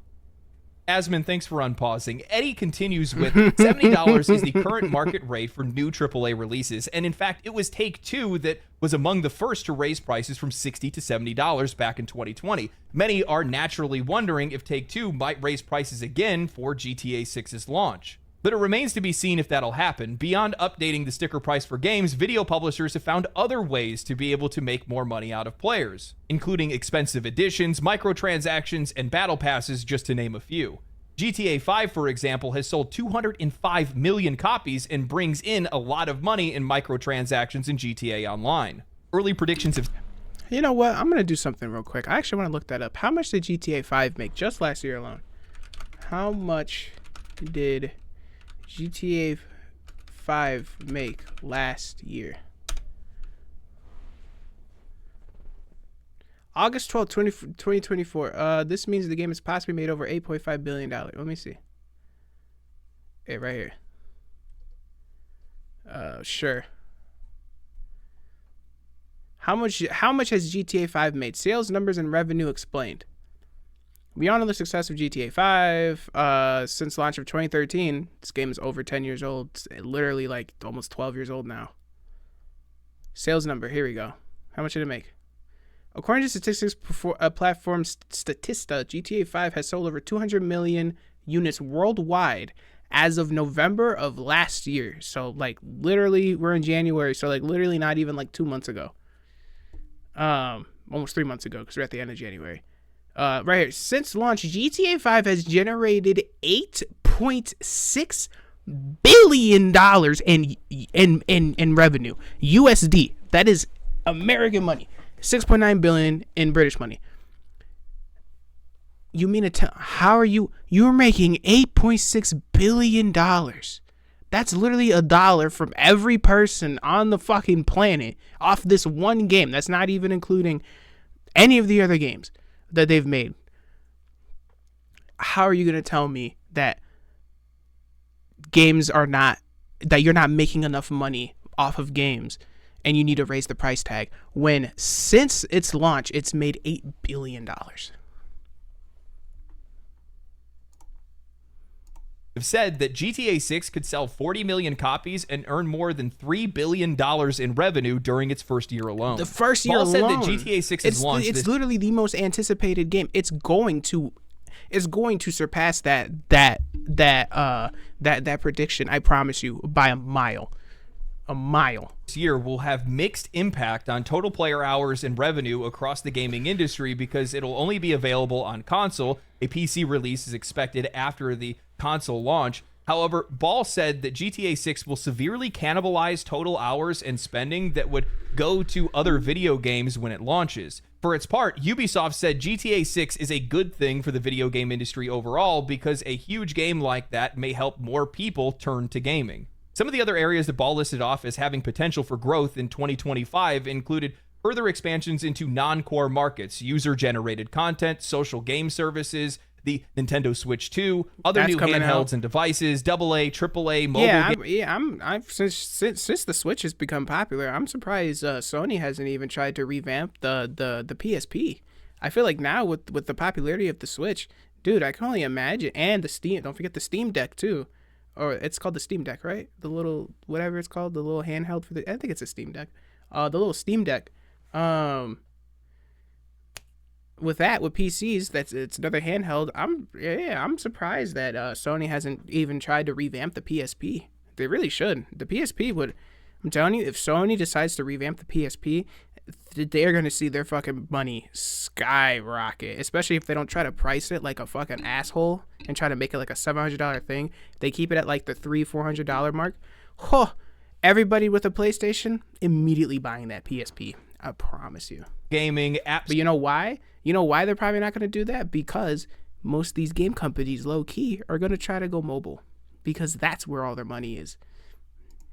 Asman, thanks for unpausing. Eddie continues with $70 is the current market rate for new AAA releases. And in fact, it was Take-Two that was among the first to raise prices from $60 to $70 back in 2020. Many are naturally wondering if Take-Two might raise prices again for GTA 6's launch. But it remains to be seen if that'll happen. Beyond updating the sticker price for games, video publishers have found other ways to be able to make more money out of players, including expensive editions, microtransactions, and battle passes, just to name a few. GTA 5, for example, has sold 205 million copies and brings in a lot of money in microtransactions in GTA Online. Early predictions have... You know what? I'm going to do something real quick. I actually want to look that up. How much did GTA 5 make just last year alone? How much did GTA 5 make last year? August 12th, 2024. This means the game has possibly made over $8.5 billion. Let me see. Hey, right here. Sure. How much has GTA 5 made? Sales numbers and revenue explained. Beyond the success of GTA 5, since launch of 2013, this game is over 10 years old. It's literally like almost 12 years old now. Sales number, here we go. How much did it make? According to statistics platform Statista, GTA 5 has sold over 200 million units worldwide as of November of last year. So like literally we're in January, so like literally not even like 2 months ago. Almost 3 months ago, because we're at the end of January. Right here, since launch, GTA 5 has generated $8.6 billion in revenue, USD. That is American money. 6.9 billion in British money. You mean to tell? How are you're making $8.6 billion? That's literally $1 from every person on the fucking planet off this one game. That's not even including any of the other games that they've made. How are you going to tell me that games are not, that you're not making enough money off of games and you need to raise the price tag when since its launch, it's made $8 billion? Have said that GTA 6 could sell 40 million copies and earn more than $3 billion in revenue during its first year alone. The first year Ball alone. said that GTA 6 is launched. It's literally the most anticipated game. It's going to surpass that prediction. I promise you, by a mile. This year will have mixed impact on total player hours and revenue across the gaming industry because it'll only be available on console. A PC release is expected after the console launch. However, Ball said that GTA 6 will severely cannibalize total hours and spending that would go to other video games when it launches. For its part, Ubisoft said GTA 6 is a good thing for the video game industry overall because a huge game like that may help more people turn to gaming. Some of the other areas that Ball listed off as having potential for growth in 2025 included further expansions into non-core markets, user-generated content, social game services, the Nintendo Switch 2, other new handhelds and devices, AA, AAA, mobile since the Switch has become popular, I'm surprised Sony hasn't even tried to revamp the PSP. I feel like now with the popularity of the Switch, dude, I can only imagine, and the Steam, don't forget the Steam Deck too. Or it's called the Steam Deck, right? The little, whatever it's called, the little handheld for I think it's a Steam Deck. The little Steam Deck. With PCs, it's another handheld. I'm surprised that Sony hasn't even tried to revamp the PSP. They really should. The PSP would, I'm telling you, if Sony decides to revamp the PSP, they're going to see their fucking money skyrocket, especially if they don't try to price it like a fucking asshole and try to make it like a $700 thing. If they keep it at like the $300-$400 mark, everybody with a PlayStation immediately buying that PSP. I promise you. Gaming apps. But you know why? You know why they're probably not going to do that? Because most of these game companies, low key, are going to try to go mobile because that's where all their money is.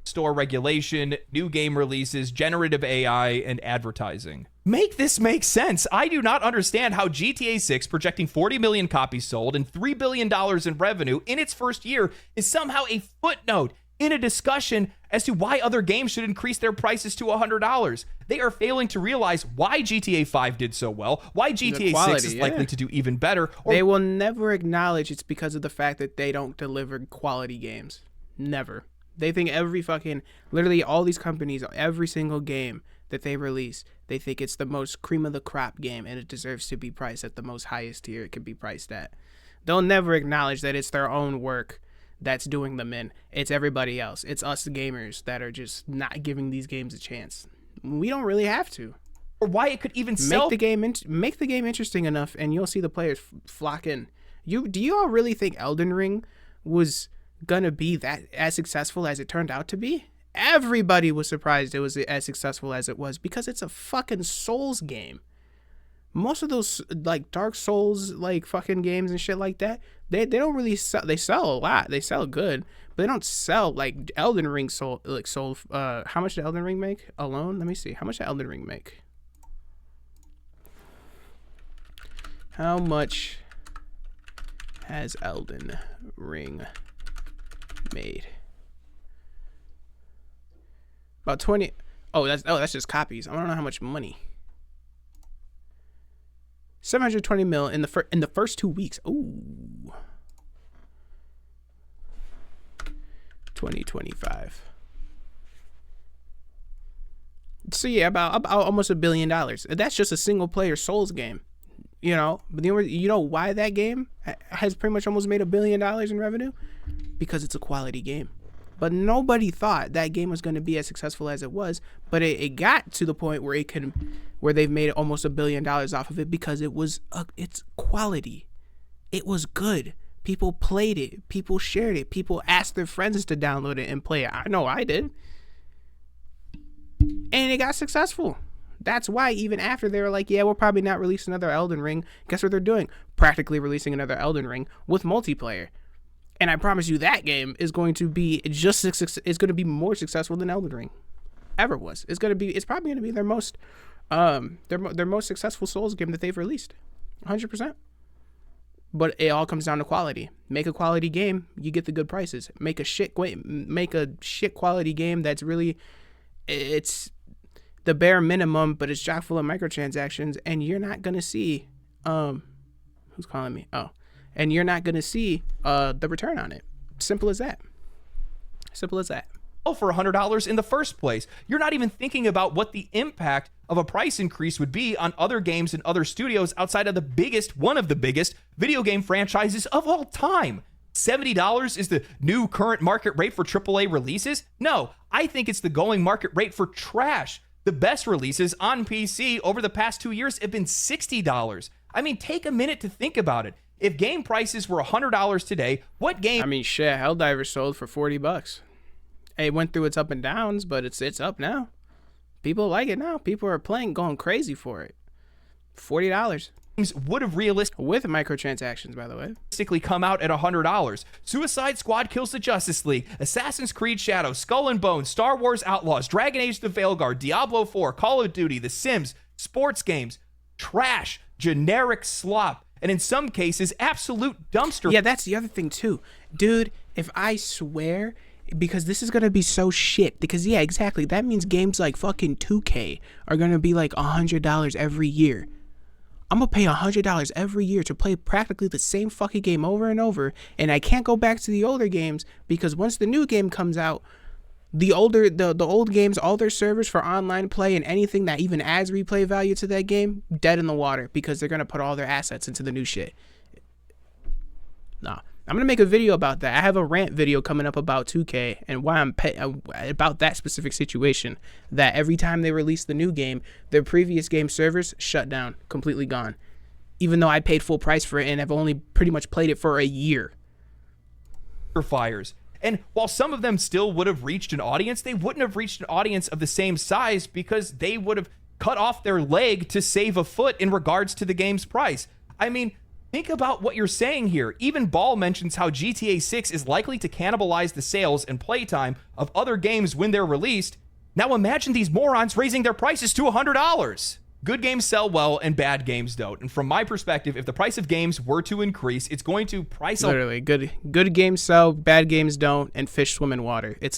Store regulation, new game releases, generative AI, and advertising. Make this make sense. I do not understand how GTA 6, projecting 40 million copies sold and $3 billion in revenue in its first year, is somehow a footnote in a discussion as to why other games should increase their prices to $100. They are failing to realize why GTA 5 did so well, why GTA 6 is likely to do even better. They will never acknowledge it's because of the fact that they don't deliver quality games. Never. They think literally all these companies, every single game that they release, they think it's the most cream of the crop game and it deserves to be priced at the most highest tier it can be priced at. They'll never acknowledge that it's their own work that's doing them in. It's everybody else. It's us gamers that are just not giving these games a chance. We don't really have to. Or why it could even make the game interesting enough, and you'll see the players flock in. Do you all really think Elden Ring was gonna be that as successful as it turned out to be? Everybody was surprised it was as successful as it was because it's a fucking Souls game. Most of those like Dark Souls like fucking games and shit like that, they don't really sell. They sell a lot. They sell good, but they don't sell like Elden Ring sold. How much did Elden Ring make alone? Let me see. How much did Elden Ring make? How much has Elden Ring made? About 20. That's just copies. I don't know how much money. $720 million in the first 2 weeks. Ooh. 2025. So yeah, about almost $1 billion. That's just a single player Souls game, you know. But you know why that game has pretty much almost made $1 billion in revenue? Because it's a quality game. But nobody thought that game was going to be as successful as it was. But it got to the point where they've made almost $1 billion off of it because it's quality. It was good. People played it. People shared it. People asked their friends to download it and play it. I know I did. And it got successful. That's why even after they were like, yeah, we'll probably not release another Elden Ring. Guess what they're doing? Practically releasing another Elden Ring with multiplayer. And I promise you that game is going to be more successful than Elden Ring ever was. It's probably going to be their most successful Souls game that they've released. 100%. But it all comes down to quality. Make a quality game, you get the good prices. Make a shit quality game that's really, it's the bare minimum, but it's chock full of microtransactions, and you're not gonna see, who's calling me? Oh, and you're not gonna see the return on it. Simple as that. Simple as that. For $100 in the first place. You're not even thinking about what the impact of a price increase would be on other games and other studios outside of one of the biggest video game franchises of all time. $70 is the new current market rate for AAA releases? No, I think it's the going market rate for trash. The best releases on PC over the past 2 years have been $60. I mean, take a minute to think about it. If game prices were $100 today, what game... I mean, shit, Helldivers sold for $40. It went through its up and downs, but it's up now. People like it now. People are going crazy for it. $40. Would have realistically with microtransactions, by the way, come out at $100. Suicide Squad Kills the Justice League, Assassin's Creed Shadows, Skull and Bones, Star Wars Outlaws, Dragon Age the Veilguard, Diablo 4, Call of Duty, The Sims, sports games, trash, generic slop, and in some cases, absolute dumpster. Yeah, that's the other thing too. Dude, if I swear, because this is going to be so shit, because yeah, exactly, that means games like fucking 2K are going to be like $100 every year. I'm going to pay $100 every year to play practically the same fucking game over and over, and I can't go back to the older games because once the new game comes out, the old games, all their servers for online play and anything that even adds replay value to that game, dead in the water because they're going to put all their assets into the new shit. Nah. I'm going to make a video about that. I have a rant video coming up about 2K and why I'm about that specific situation, that every time they release the new game, their previous game servers shut down, completely gone, even though I paid full price for it and have only pretty much played it for a year. Fires. And while some of them still would have reached an audience, they wouldn't have reached an audience of the same size because they would have cut off their leg to save a foot in regards to the game's price. I mean, think about what you're saying here. Even Ball mentions how GTA 6 is likely to cannibalize the sales and playtime of other games when they're released. Now imagine these morons raising their prices to $100. Good games sell well and bad games don't. And from my perspective, if the price of games were to increase, it's going to price... Literally, good games sell, bad games don't, and fish swim in water. It's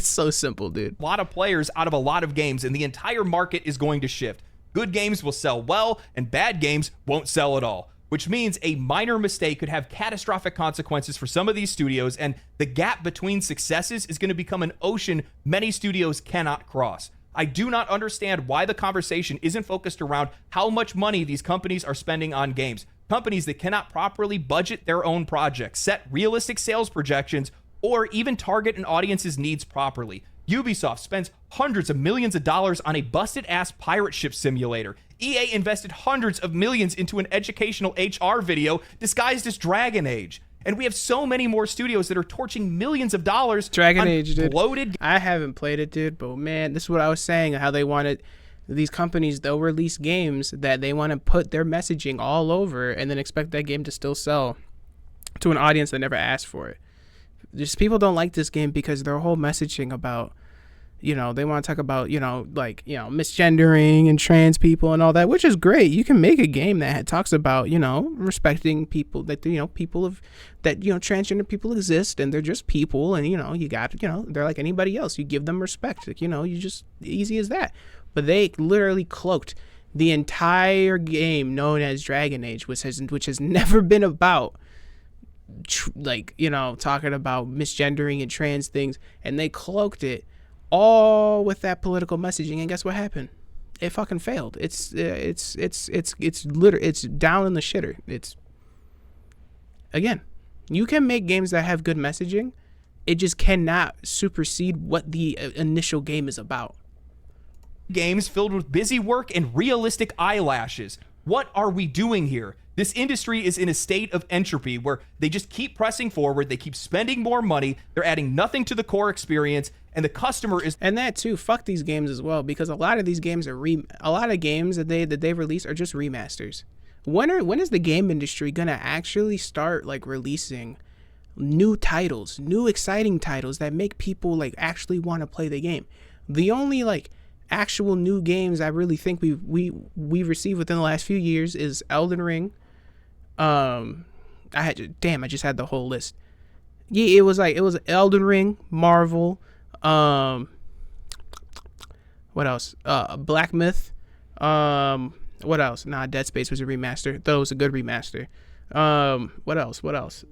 so simple, dude. A lot of players out of a lot of games, and the entire market is going to shift. Good games will sell well, and bad games won't sell at all. Which means a minor mistake could have catastrophic consequences for some of these studios, and the gap between successes is going to become an ocean many studios cannot cross. I do not understand why the conversation isn't focused around how much money these companies are spending on games. Companies that cannot properly budget their own projects, set realistic sales projections, or even target an audience's needs properly. Ubisoft spends hundreds of millions of dollars on a busted-ass pirate ship simulator. EA invested hundreds of millions into an educational HR video disguised as Dragon Age. And we have so many more studios that are torching millions of dollars Dragon Age, dude. Bloated. I haven't played it, dude, but man, this is what I was saying, how they wanted these companies, they'll release games that they want to put their messaging all over and then expect that game to still sell to an audience that never asked for it. Just people don't like this game because their whole messaging about, you know, they want to talk about, you know, like, you know, misgendering and trans people and all that, which is great. You can make a game that talks about, you know, respecting people that, you know, people of that, you know, transgender people exist and they're just people and, you know, you got, you know, they're like anybody else. You give them respect, like, you know, you just easy as that. But they literally cloaked The entire game known as Dragon Age, which has never been about talking about misgendering and trans things, and they cloaked it all with that political messaging. And guess what happened? It fucking failed. It's down in the shitter. It's, again, you can make games that have good messaging. It just cannot supersede what the initial game is about. Games filled with busy work and realistic eyelashes. What are we doing here? This industry is in a state of entropy where they just keep pressing forward. They keep spending more money. They're adding nothing to the core experience, and the customer is. And that too, fuck these games as well, because a lot of these games are a lot of games that they release are just remasters. When is the game industry gonna actually start like releasing new titles, new exciting titles that make people like actually want to play the game? The only like actual new games I really think we received within the last few years is Elden Ring. I just had the whole list. Yeah, it was Elden Ring, Marvel, what else? Black Myth. What else? Nah, Dead Space was a remaster. Though it was a good remaster. What else?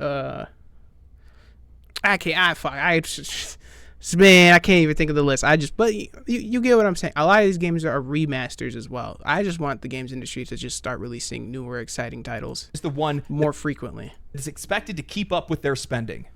Man, I can't even think of the list. But you get what I'm saying. A lot of these games are remasters as well. I just want the games industry to just start releasing newer, exciting titles. It's the one more frequently. Is expected to keep up with their spending.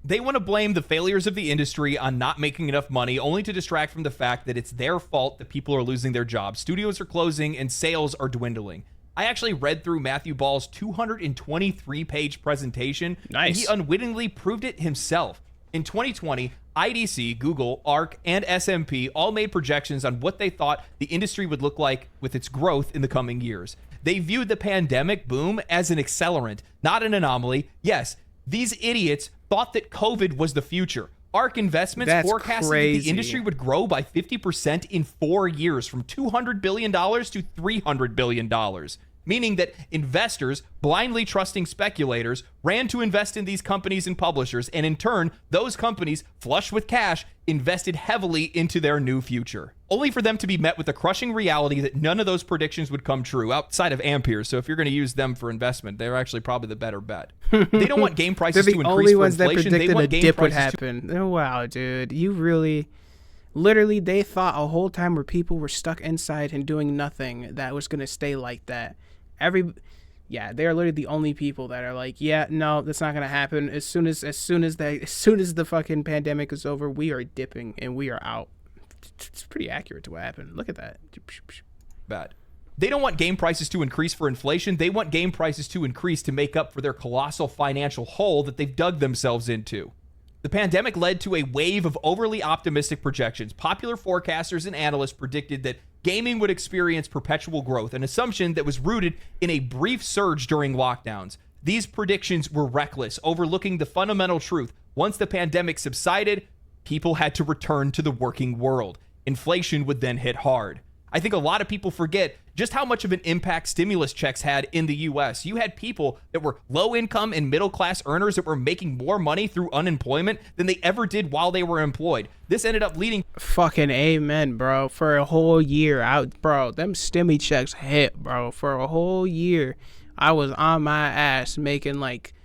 They want to blame the failures of the industry on not making enough money, only to distract from the fact that it's their fault that people are losing their jobs. Studios are closing and sales are dwindling. I actually read through Matthew Ball's 223-page presentation. Nice. And he unwittingly proved it himself. In 2020, IDC, Google, ARC, and SMP all made projections on what they thought the industry would look like with its growth in the coming years. They viewed the pandemic boom as an accelerant, not an anomaly. Yes, these idiots thought that COVID was the future. ARC Investments forecasted that the industry would grow by 50% in 4 years, from $200 billion to $300 billion. Meaning that investors, blindly trusting speculators, ran to invest in these companies and publishers, and in turn, those companies, flush with cash, invested heavily into their new future. Only for them to be met with the crushing reality that none of those predictions would come true, outside of Ampere. So if you're going to use them for investment, they're actually probably the better bet. They don't want game prices to increase for inflation. They want game prices would happen. Oh, wow, dude. You really... Literally, they thought a whole time where people were stuck inside and doing nothing that was going to stay like that. They're literally the only people that are like, yeah, no, that's not gonna happen. As soon as the fucking pandemic is over, we are dipping and we are out. It's pretty accurate to what happened. Look at that. Bad. They don't want game prices to increase for inflation. They want game prices to increase to make up for their colossal financial hole that they've dug themselves into. The pandemic led to a wave of overly optimistic projections. Popular forecasters and analysts predicted that gaming would experience perpetual growth, an assumption that was rooted in a brief surge during lockdowns. These predictions were reckless, overlooking the fundamental truth. Once the pandemic subsided, people had to return to the working world. Inflation would then hit hard. I think a lot of people forget just how much of an impact stimulus checks had in the U.S. You had people that were low income and middle class earners that were making more money through unemployment than they ever did while they were employed. This ended up leading... Fucking amen, bro. For a whole year, them stimmy checks hit, bro. For a whole year, I was on my ass making like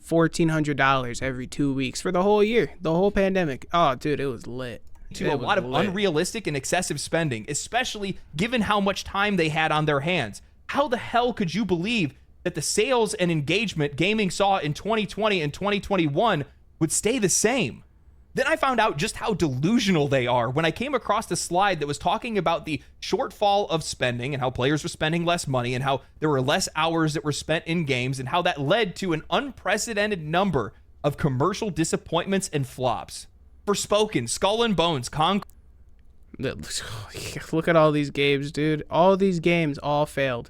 $1,400 every 2 weeks for the whole year, the whole pandemic. Oh, dude, it was lit. To a lot of unrealistic and excessive spending, especially given how much time they had on their hands. How the hell could you believe that the sales and engagement gaming saw in 2020 and 2021 would stay the same? Then I found out just how delusional they are when I came across a slide that was talking about the shortfall of spending and how players were spending less money and how there were less hours that were spent in games and how that led to an unprecedented number of commercial disappointments and flops. Forspoken, Skull and Bones, Look at all these games, dude. All these games all failed.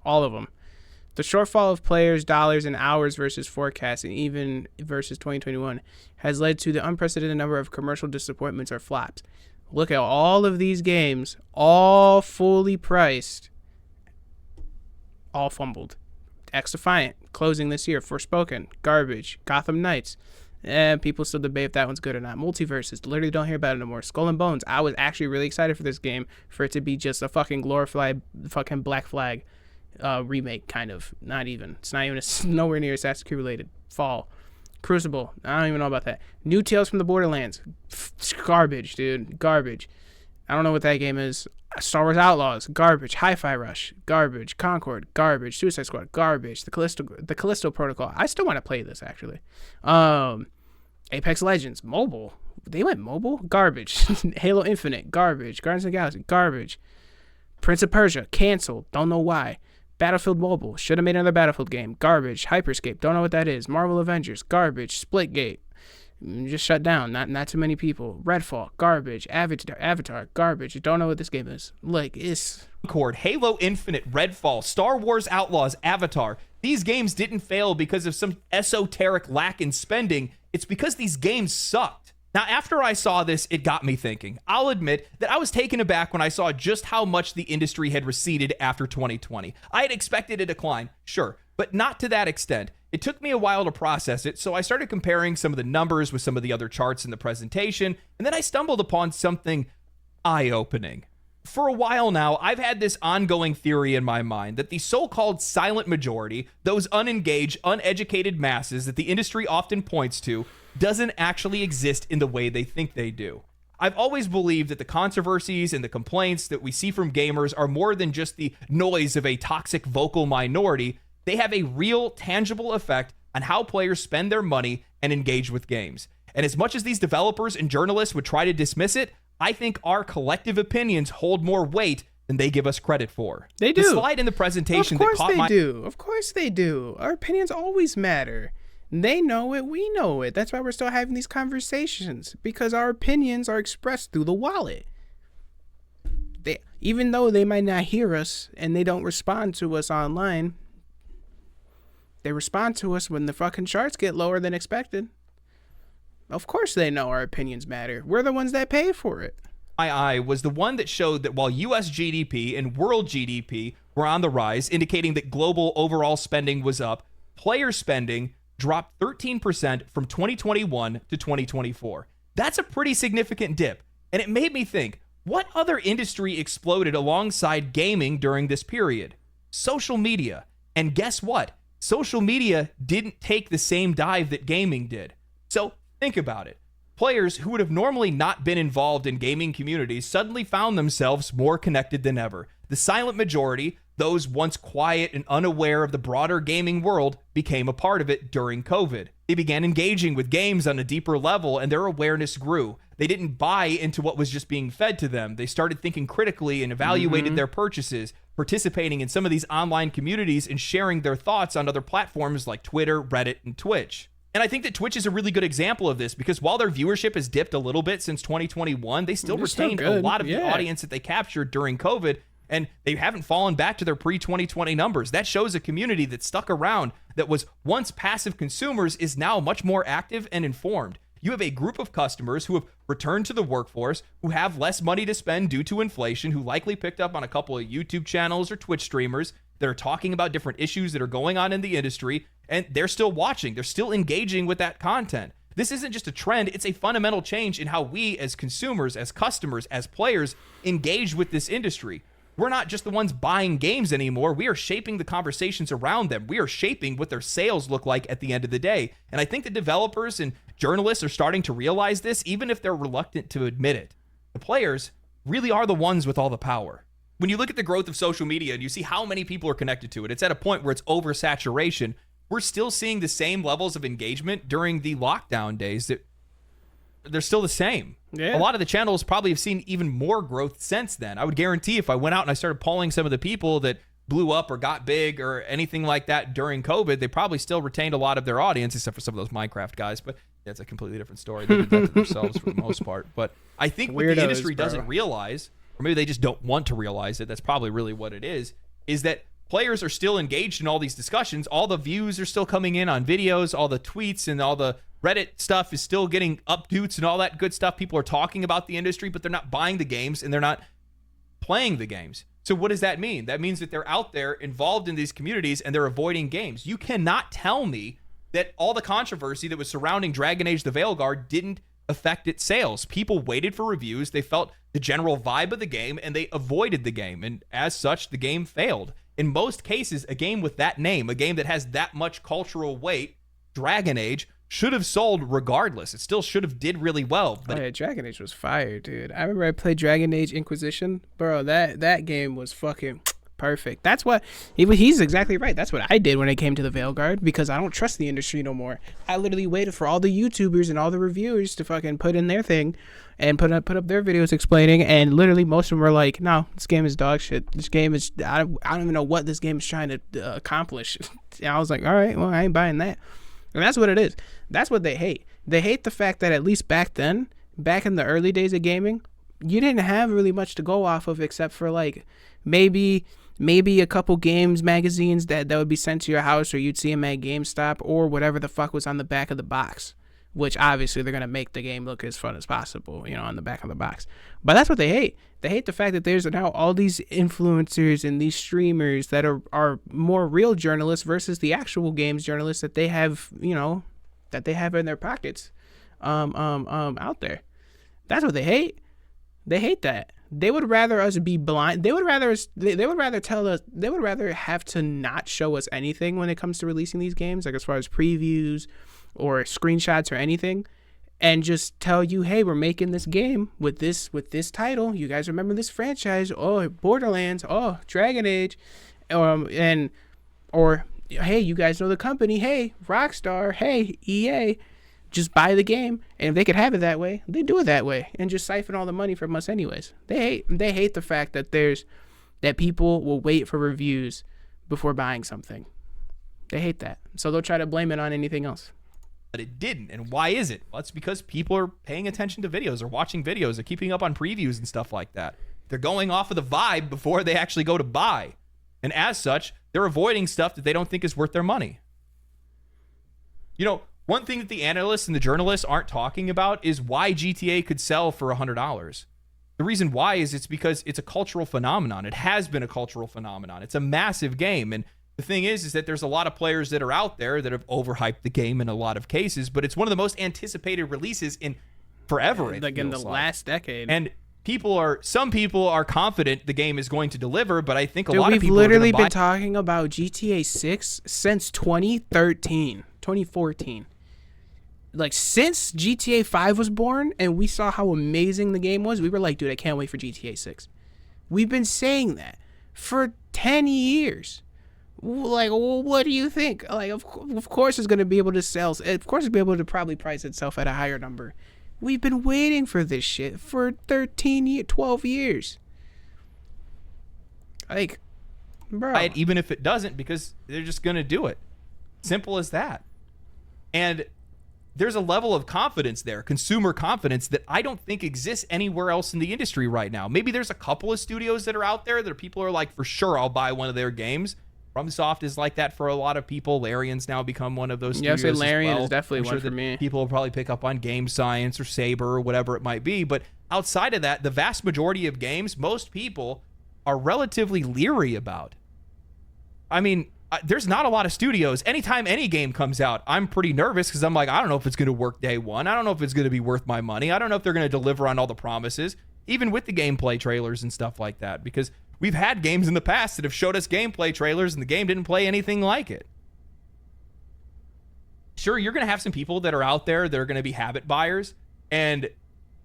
All of them. The shortfall of players, dollars, and hours versus forecast, and even versus 2021, has led to the unprecedented number of commercial disappointments or flops. Look at all of these games, all fully priced, all fumbled. X Defiant, closing this year. Forspoken, garbage. Gotham Knights, People still debate if that one's good or not. Multiverses, literally don't hear about it no more. Skull and Bones, I was actually really excited for this game, for it to be just a fucking glorified fucking Black Flag remake, kind of. Not even. It's not even nowhere near Assassin's Creed related. Fall. Crucible, I don't even know about that. New Tales from the Borderlands, garbage, dude, garbage. I don't know what that game is. Star Wars Outlaws, garbage. Hi-Fi Rush, garbage. Concord, garbage. Suicide Squad, garbage. The Callisto Protocol, I still want to play this, actually. Apex Legends, mobile. They went mobile? Garbage. Halo Infinite, garbage. Guardians of the Galaxy, garbage. Prince of Persia, canceled. Don't know why. Battlefield Mobile, should have made another Battlefield game, garbage. Hyperscape, don't know what that is. Marvel Avengers, garbage. Splitgate, just shut down. Not too many people. Redfall, garbage. Avatar, garbage. Don't know what this game is. Like, it's Concord, Halo Infinite, Redfall, Star Wars Outlaws, Avatar. These games didn't fail because of some esoteric lack in spending. It's because these games sucked. Now, after I saw this, it got me thinking. I'll admit that I was taken aback when I saw just how much the industry had receded after 2020. I had expected a decline, sure, but not to that extent. It took me a while to process it, so I started comparing some of the numbers with some of the other charts in the presentation, and then I stumbled upon something eye-opening. For a while now, I've had this ongoing theory in my mind that the so-called silent majority, those unengaged, uneducated masses that the industry often points to, doesn't actually exist in the way they think they do. I've always believed that the controversies and the complaints that we see from gamers are more than just the noise of a toxic vocal minority. They have a real, tangible effect on how players spend their money and engage with games. And as much as these developers and journalists would try to dismiss it, I think our collective opinions hold more weight than they give us credit for. They do. The slide in the presentation that caught my... Of course they do. Of course they do. Our opinions always matter. They know it, we know it. That's why we're still having these conversations, because our opinions are expressed through the wallet. Even though they might not hear us and they don't respond to us online, they respond to us when the fucking charts get lower than expected. Of course they know our opinions matter. We're the ones that pay for it. My eye was the one that showed that while US GDP and world GDP were on the rise, indicating that global overall spending was up, player spending dropped 13% from 2021 to 2024. That's a pretty significant dip. And it made me think, what other industry exploded alongside gaming during this period? Social media. And guess what? Social media didn't take the same dive that gaming did. So think about it. Players who would have normally not been involved in gaming communities suddenly found themselves more connected than ever. The silent majority, those once quiet and unaware of the broader gaming world, became a part of it during COVID. They began engaging with games on a deeper level, and their awareness grew. They didn't buy into what was just being fed to them. They started thinking critically and evaluated their purchases, participating in some of these online communities and sharing their thoughts on other platforms like Twitter, Reddit, and Twitch. And I think that Twitch is a really good example of this, because while their viewership has dipped a little bit since 2021, they still retained a lot of the audience that they captured during COVID, and they haven't fallen back to their pre-2020 numbers. That shows a community that stuck around, that was once passive consumers, is now much more active and informed. You have a group of customers who have returned to the workforce, who have less money to spend due to inflation, who likely picked up on a couple of YouTube channels or Twitch streamers that are talking about different issues that are going on in the industry, and they're still watching. They're still engaging with that content. This isn't just a trend. It's a fundamental change in how we as consumers, as customers, as players engage with this industry. We're not just the ones buying games anymore. We are shaping the conversations around them. We are shaping what their sales look like at the end of the day. And I think the developers and journalists are starting to realize this, even if they're reluctant to admit it. The players really are the ones with all the power. When you look at the growth of social media and you see how many people are connected to it, it's at a point where it's oversaturation. We're still seeing the same levels of engagement during the lockdown days. That they're still the same. Yeah. A lot of the channels probably have seen even more growth since then. I would guarantee if I went out and I started polling some of the people that blew up or got big or anything like that during COVID, they probably still retained a lot of their audience, except for some of those Minecraft guys. But that's a completely different story. They did that to themselves for the most part. But I think what the industry doesn't realize, or maybe they just don't want to realize it, that's probably really what it is that players are still engaged in all these discussions. All the views are still coming in on videos, all the tweets and all the Reddit stuff is still getting updates and all that good stuff. People are talking about the industry, but they're not buying the games and they're not playing the games. So what does that mean? That means that they're out there involved in these communities and they're avoiding games. You cannot tell me that all the controversy that was surrounding Dragon Age the Veilguard didn't affect its sales. People waited for reviews. They felt the general vibe of the game, and they avoided the game. And as such, the game failed. In most cases, a game with that name, a game that has that much cultural weight, Dragon Age, should have sold regardless. It still should have did really well. But yeah, Dragon Age was fire, dude. I remember I played Dragon Age Inquisition. Bro, that game was fucking perfect. That's what he's exactly right. That's what I did when it came to the Veilguard, because I don't trust the industry no more. I literally waited for all the YouTubers and all the reviewers to fucking put in their thing and put up their videos explaining, and literally most of them were like, no, this game is dog shit. This game is, I don't even know what this game is trying to accomplish. And I was like, all right, well, I ain't buying that. And that's what it is. That's what they hate. They hate the fact that at least back then, back in the early days of gaming, you didn't have really much to go off of except for like maybe a couple games magazines that would be sent to your house, or you'd see them at GameStop, or whatever the fuck was on the back of the box, which obviously they're going to make the game look as fun as possible, you know, on the back of the box. But that's what they hate. They hate the fact that there's now all these influencers and these streamers that are more real journalists versus the actual games journalists that they have, you know, that they have in their pockets out there. That's what they hate. They hate that. They would rather us be blind. They would rather have to not show us anything when it comes to releasing these games, like as far as previews or screenshots or anything, and just tell you, hey, we're making this game with this title. You guys remember this franchise? Oh, Borderlands. Oh, Dragon Age. Or hey, you guys know the company. Hey, Rockstar. Hey, EA. Just buy the game, and if they could have it that way, they do it that way, and just siphon all the money from us anyways. They hate the fact that people will wait for reviews before buying something. They hate that, so they'll try to blame it on anything else. But it didn't. And why is it? Well, it's because people are paying attention to videos, or watching videos, or keeping up on previews and stuff like that. They're going off of the vibe before they actually go to buy. And as such, they're avoiding stuff that they don't think is worth their money. You know, one thing that the analysts and the journalists aren't talking about is why GTA could sell for $100. The reason why is it's because it's a cultural phenomenon. It has been a cultural phenomenon. It's a massive game. And the thing is that there's a lot of players that are out there that have overhyped the game in a lot of cases, but it's one of the most anticipated releases in forever. Like in the last decade. And some people are confident the game is going to deliver, but I think a lot of people we've literally been talking about GTA 6 since 2014. Like, since GTA 5 was born and we saw how amazing the game was, we were like, dude, I can't wait for GTA 6. We've been saying that for 10 years. Like, well, what do you think? Like, of course it's going to be able to sell. Of course it's be able to probably price itself at a higher number. We've been waiting for this shit for 12 years. Like, bro. Even if it doesn't, because they're just going to do it. Simple as that. And there's a level of confidence there, consumer confidence, that I don't think exists anywhere else in the industry right now. Maybe there's a couple of studios that are out there that people are like, for sure, I'll buy one of their games. FromSoft is like that for a lot of people. Larian's now become one of those studios. Yeah, I'd say Larian is definitely one for me. People will probably pick up on Game Science or Saber or whatever it might be. But outside of that, the vast majority of games, most people are relatively leery about. I mean, there's not a lot of studios. Anytime any game comes out, I'm pretty nervous because I'm like, I don't know if it's going to work day one. I don't know if it's going to be worth my money. I don't know if they're going to deliver on all the promises, even with the gameplay trailers and stuff like that, because we've had games in the past that have showed us gameplay trailers and the game didn't play anything like it. Sure, you're going to have some people that are out there that are going to be habit buyers, and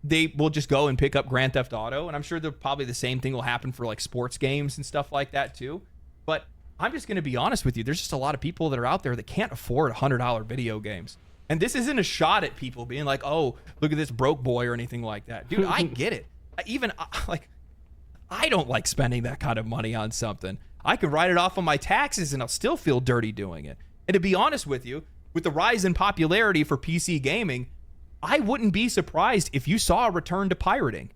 they will just go and pick up Grand Theft Auto, and I'm sure probably the same thing will happen for like sports games and stuff like that too. But I'm just going to be honest with you. There's just a lot of people that are out there that can't afford $100 video games. And this isn't a shot at people being like, oh, look at this broke boy or anything like that. Dude, I get it. I don't like spending that kind of money on something. I can write it off on my taxes and I'll still feel dirty doing it. And to be honest with you, with the rise in popularity for PC gaming, I wouldn't be surprised if you saw a return to pirating.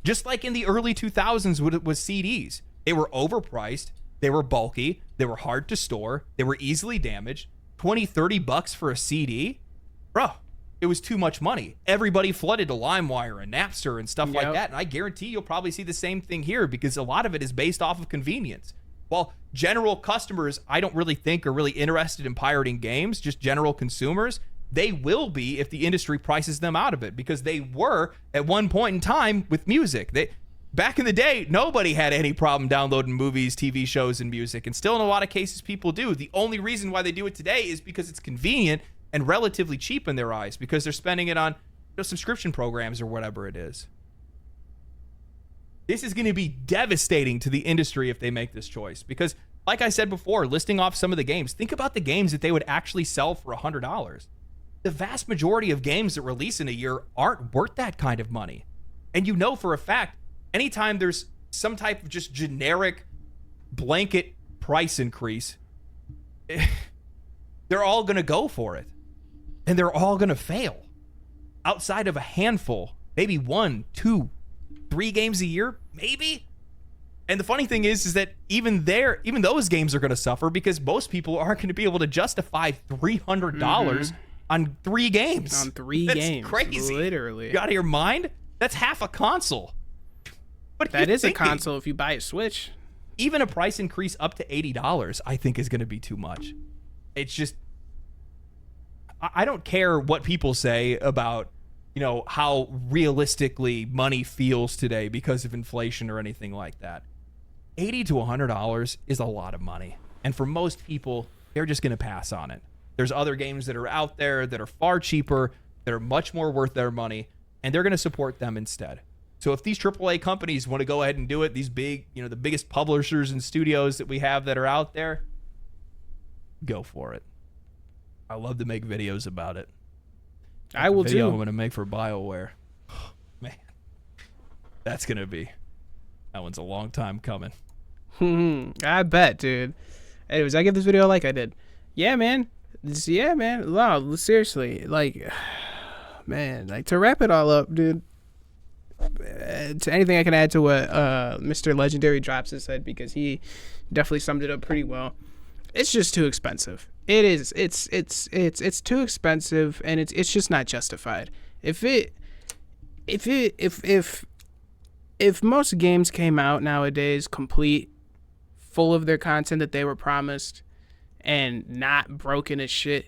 Just like in the early 2000s with CDs. They were overpriced. They were bulky. They were hard to store. They were easily damaged. $20-$30 for a CD? Bro, it was too much money. Everybody flooded to LimeWire and Napster and stuff like that. And I guarantee you'll probably see the same thing here because a lot of it is based off of convenience. While general customers, I don't really think are really interested in pirating games, just general consumers, they will be if the industry prices them out of it, because they were at one point in time with music. Back in the day, nobody had any problem downloading movies, TV shows, and music, and still in a lot of cases people do. The only reason why they do it today is because it's convenient and relatively cheap in their eyes, because they're spending it on subscription programs or whatever it is. This is going to be devastating to the industry if they make this choice, because like I said before, listing off some of the games, think about the games that they would actually sell for $100. The vast majority of games that release in a year aren't worth that kind of money. And you know for a fact, anytime there's some type of just generic blanket price increase, they're all going to go for it. And they're all going to fail. Outside of a handful, maybe 1, 2, 3 games a year, maybe. And the funny thing is that even those games are going to suffer, because most people aren't going to be able to justify $300 on 3 games. On 3 That's games. Crazy. Literally. You out of your mind? That's half a console. What are That you is thinking? a console if you buy a Switch. Even a price increase up to $80, I think, is going to be too much. It's just, I don't care what people say about, how realistically money feels today because of inflation or anything like that. $80 to $100 is a lot of money. And for most people, they're just going to pass on it. There's other games that are out there that are far cheaper, that are much more worth their money, and they're going to support them instead. So if these AAA companies want to go ahead and do it, these big, the biggest publishers and studios that we have that are out there, go for it. I love to make videos about it. I will Video I'm too. going to make for BioWare. Man, that one's a long time coming. I bet, dude. Anyways, I give this video a like. I did. Yeah, man. No, seriously. Like, man, to wrap it all up, dude. To anything I can add to what Mr. Legendary Drops has said, because he definitely summed it up pretty well. It's just too expensive. It is. It's too expensive, and it's just not justified. If most games came out nowadays complete, full of their content that they were promised, and not broken as shit,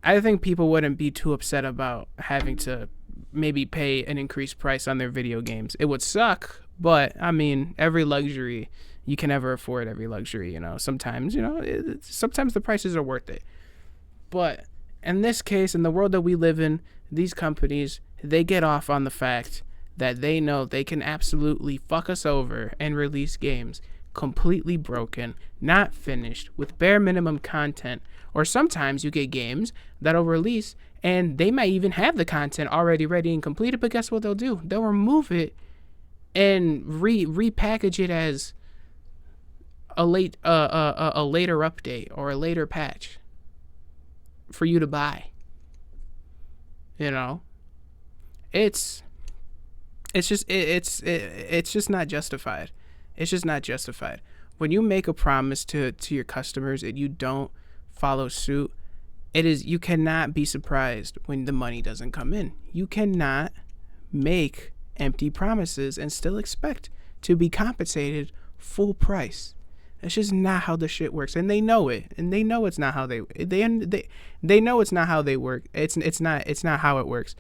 I think people wouldn't be too upset about having to maybe pay an increased price on their video games. It would suck, but I mean, every luxury, you can never afford every luxury, sometimes, sometimes the prices are worth it. But in this case, in the world that we live in, these companies, they get off on the fact that they know they can absolutely fuck us over and release games completely broken, not finished, with bare minimum content. Or sometimes you get games that'll release and they might even have the content already ready and completed, but guess what they'll do? They'll remove it and repackage it as a later update or a later patch for you to buy. It's just not justified. It's just not justified. When you make a promise to your customers and you don't follow suit, you cannot be surprised when the money doesn't come in. You cannot make empty promises and still expect to be compensated full price. That's just not how the shit works, and they know it. And they know it's not how they know it's not how they work. It's not how it works.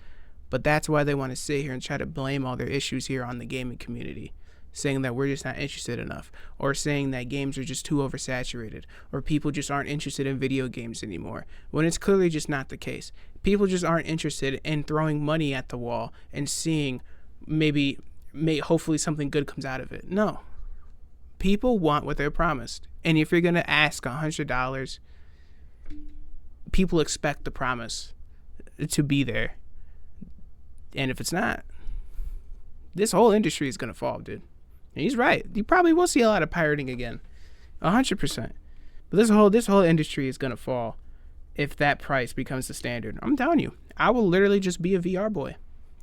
But that's why they want to sit here and try to blame all their issues here on the gaming community, saying that we're just not interested enough, or saying that games are just too oversaturated, or people just aren't interested in video games anymore, when it's clearly just not the case. People just aren't interested in throwing money at the wall and seeing hopefully something good comes out of it. No. People want what they're promised. And if you're going to ask $100, people expect the promise to be there. And if it's not, this whole industry is going to fall, dude. And he's right. You probably will see a lot of pirating again. 100%. But this whole industry is going to fall if that price becomes the standard. I'm telling you, I will literally just be a VR boy.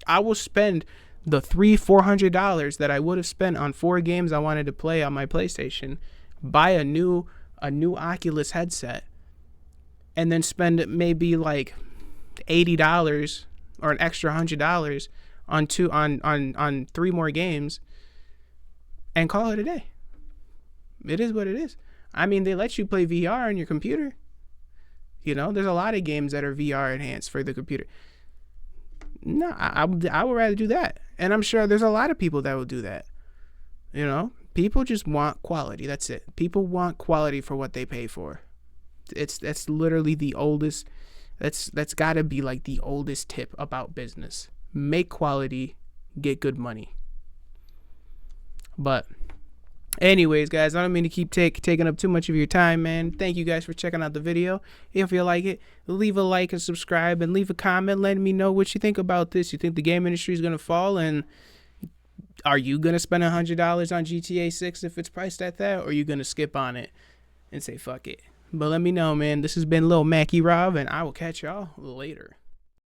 I will spend the $300-$400 that I would have spent on 4 games I wanted to play on my PlayStation, buy a new Oculus headset, and then spend maybe like $80 or an extra $100 on 3 more games and call it a day. It is what it is. I mean, they let you play VR on your computer. You know, there's a lot of games that are VR enhanced for the computer. No, I would rather do that. And I'm sure there's a lot of people that will do that. You know, people just want quality. That's it. People want quality for what they pay for. That's literally the oldest. That's got to be like the oldest tip about business. Make quality, get good money. But anyways, guys, I don't mean to keep taking up too much of your time, man. Thank you guys for checking out the video. If you like it, leave a like and subscribe and leave a comment letting me know what you think about this. You think the game industry is going to fall, and are you going to spend $100 on GTA 6 if it's priced at that, or are you going to skip on it and say fuck it? But let me know, man. This has been Lil Mackie Rob, and I will catch y'all later.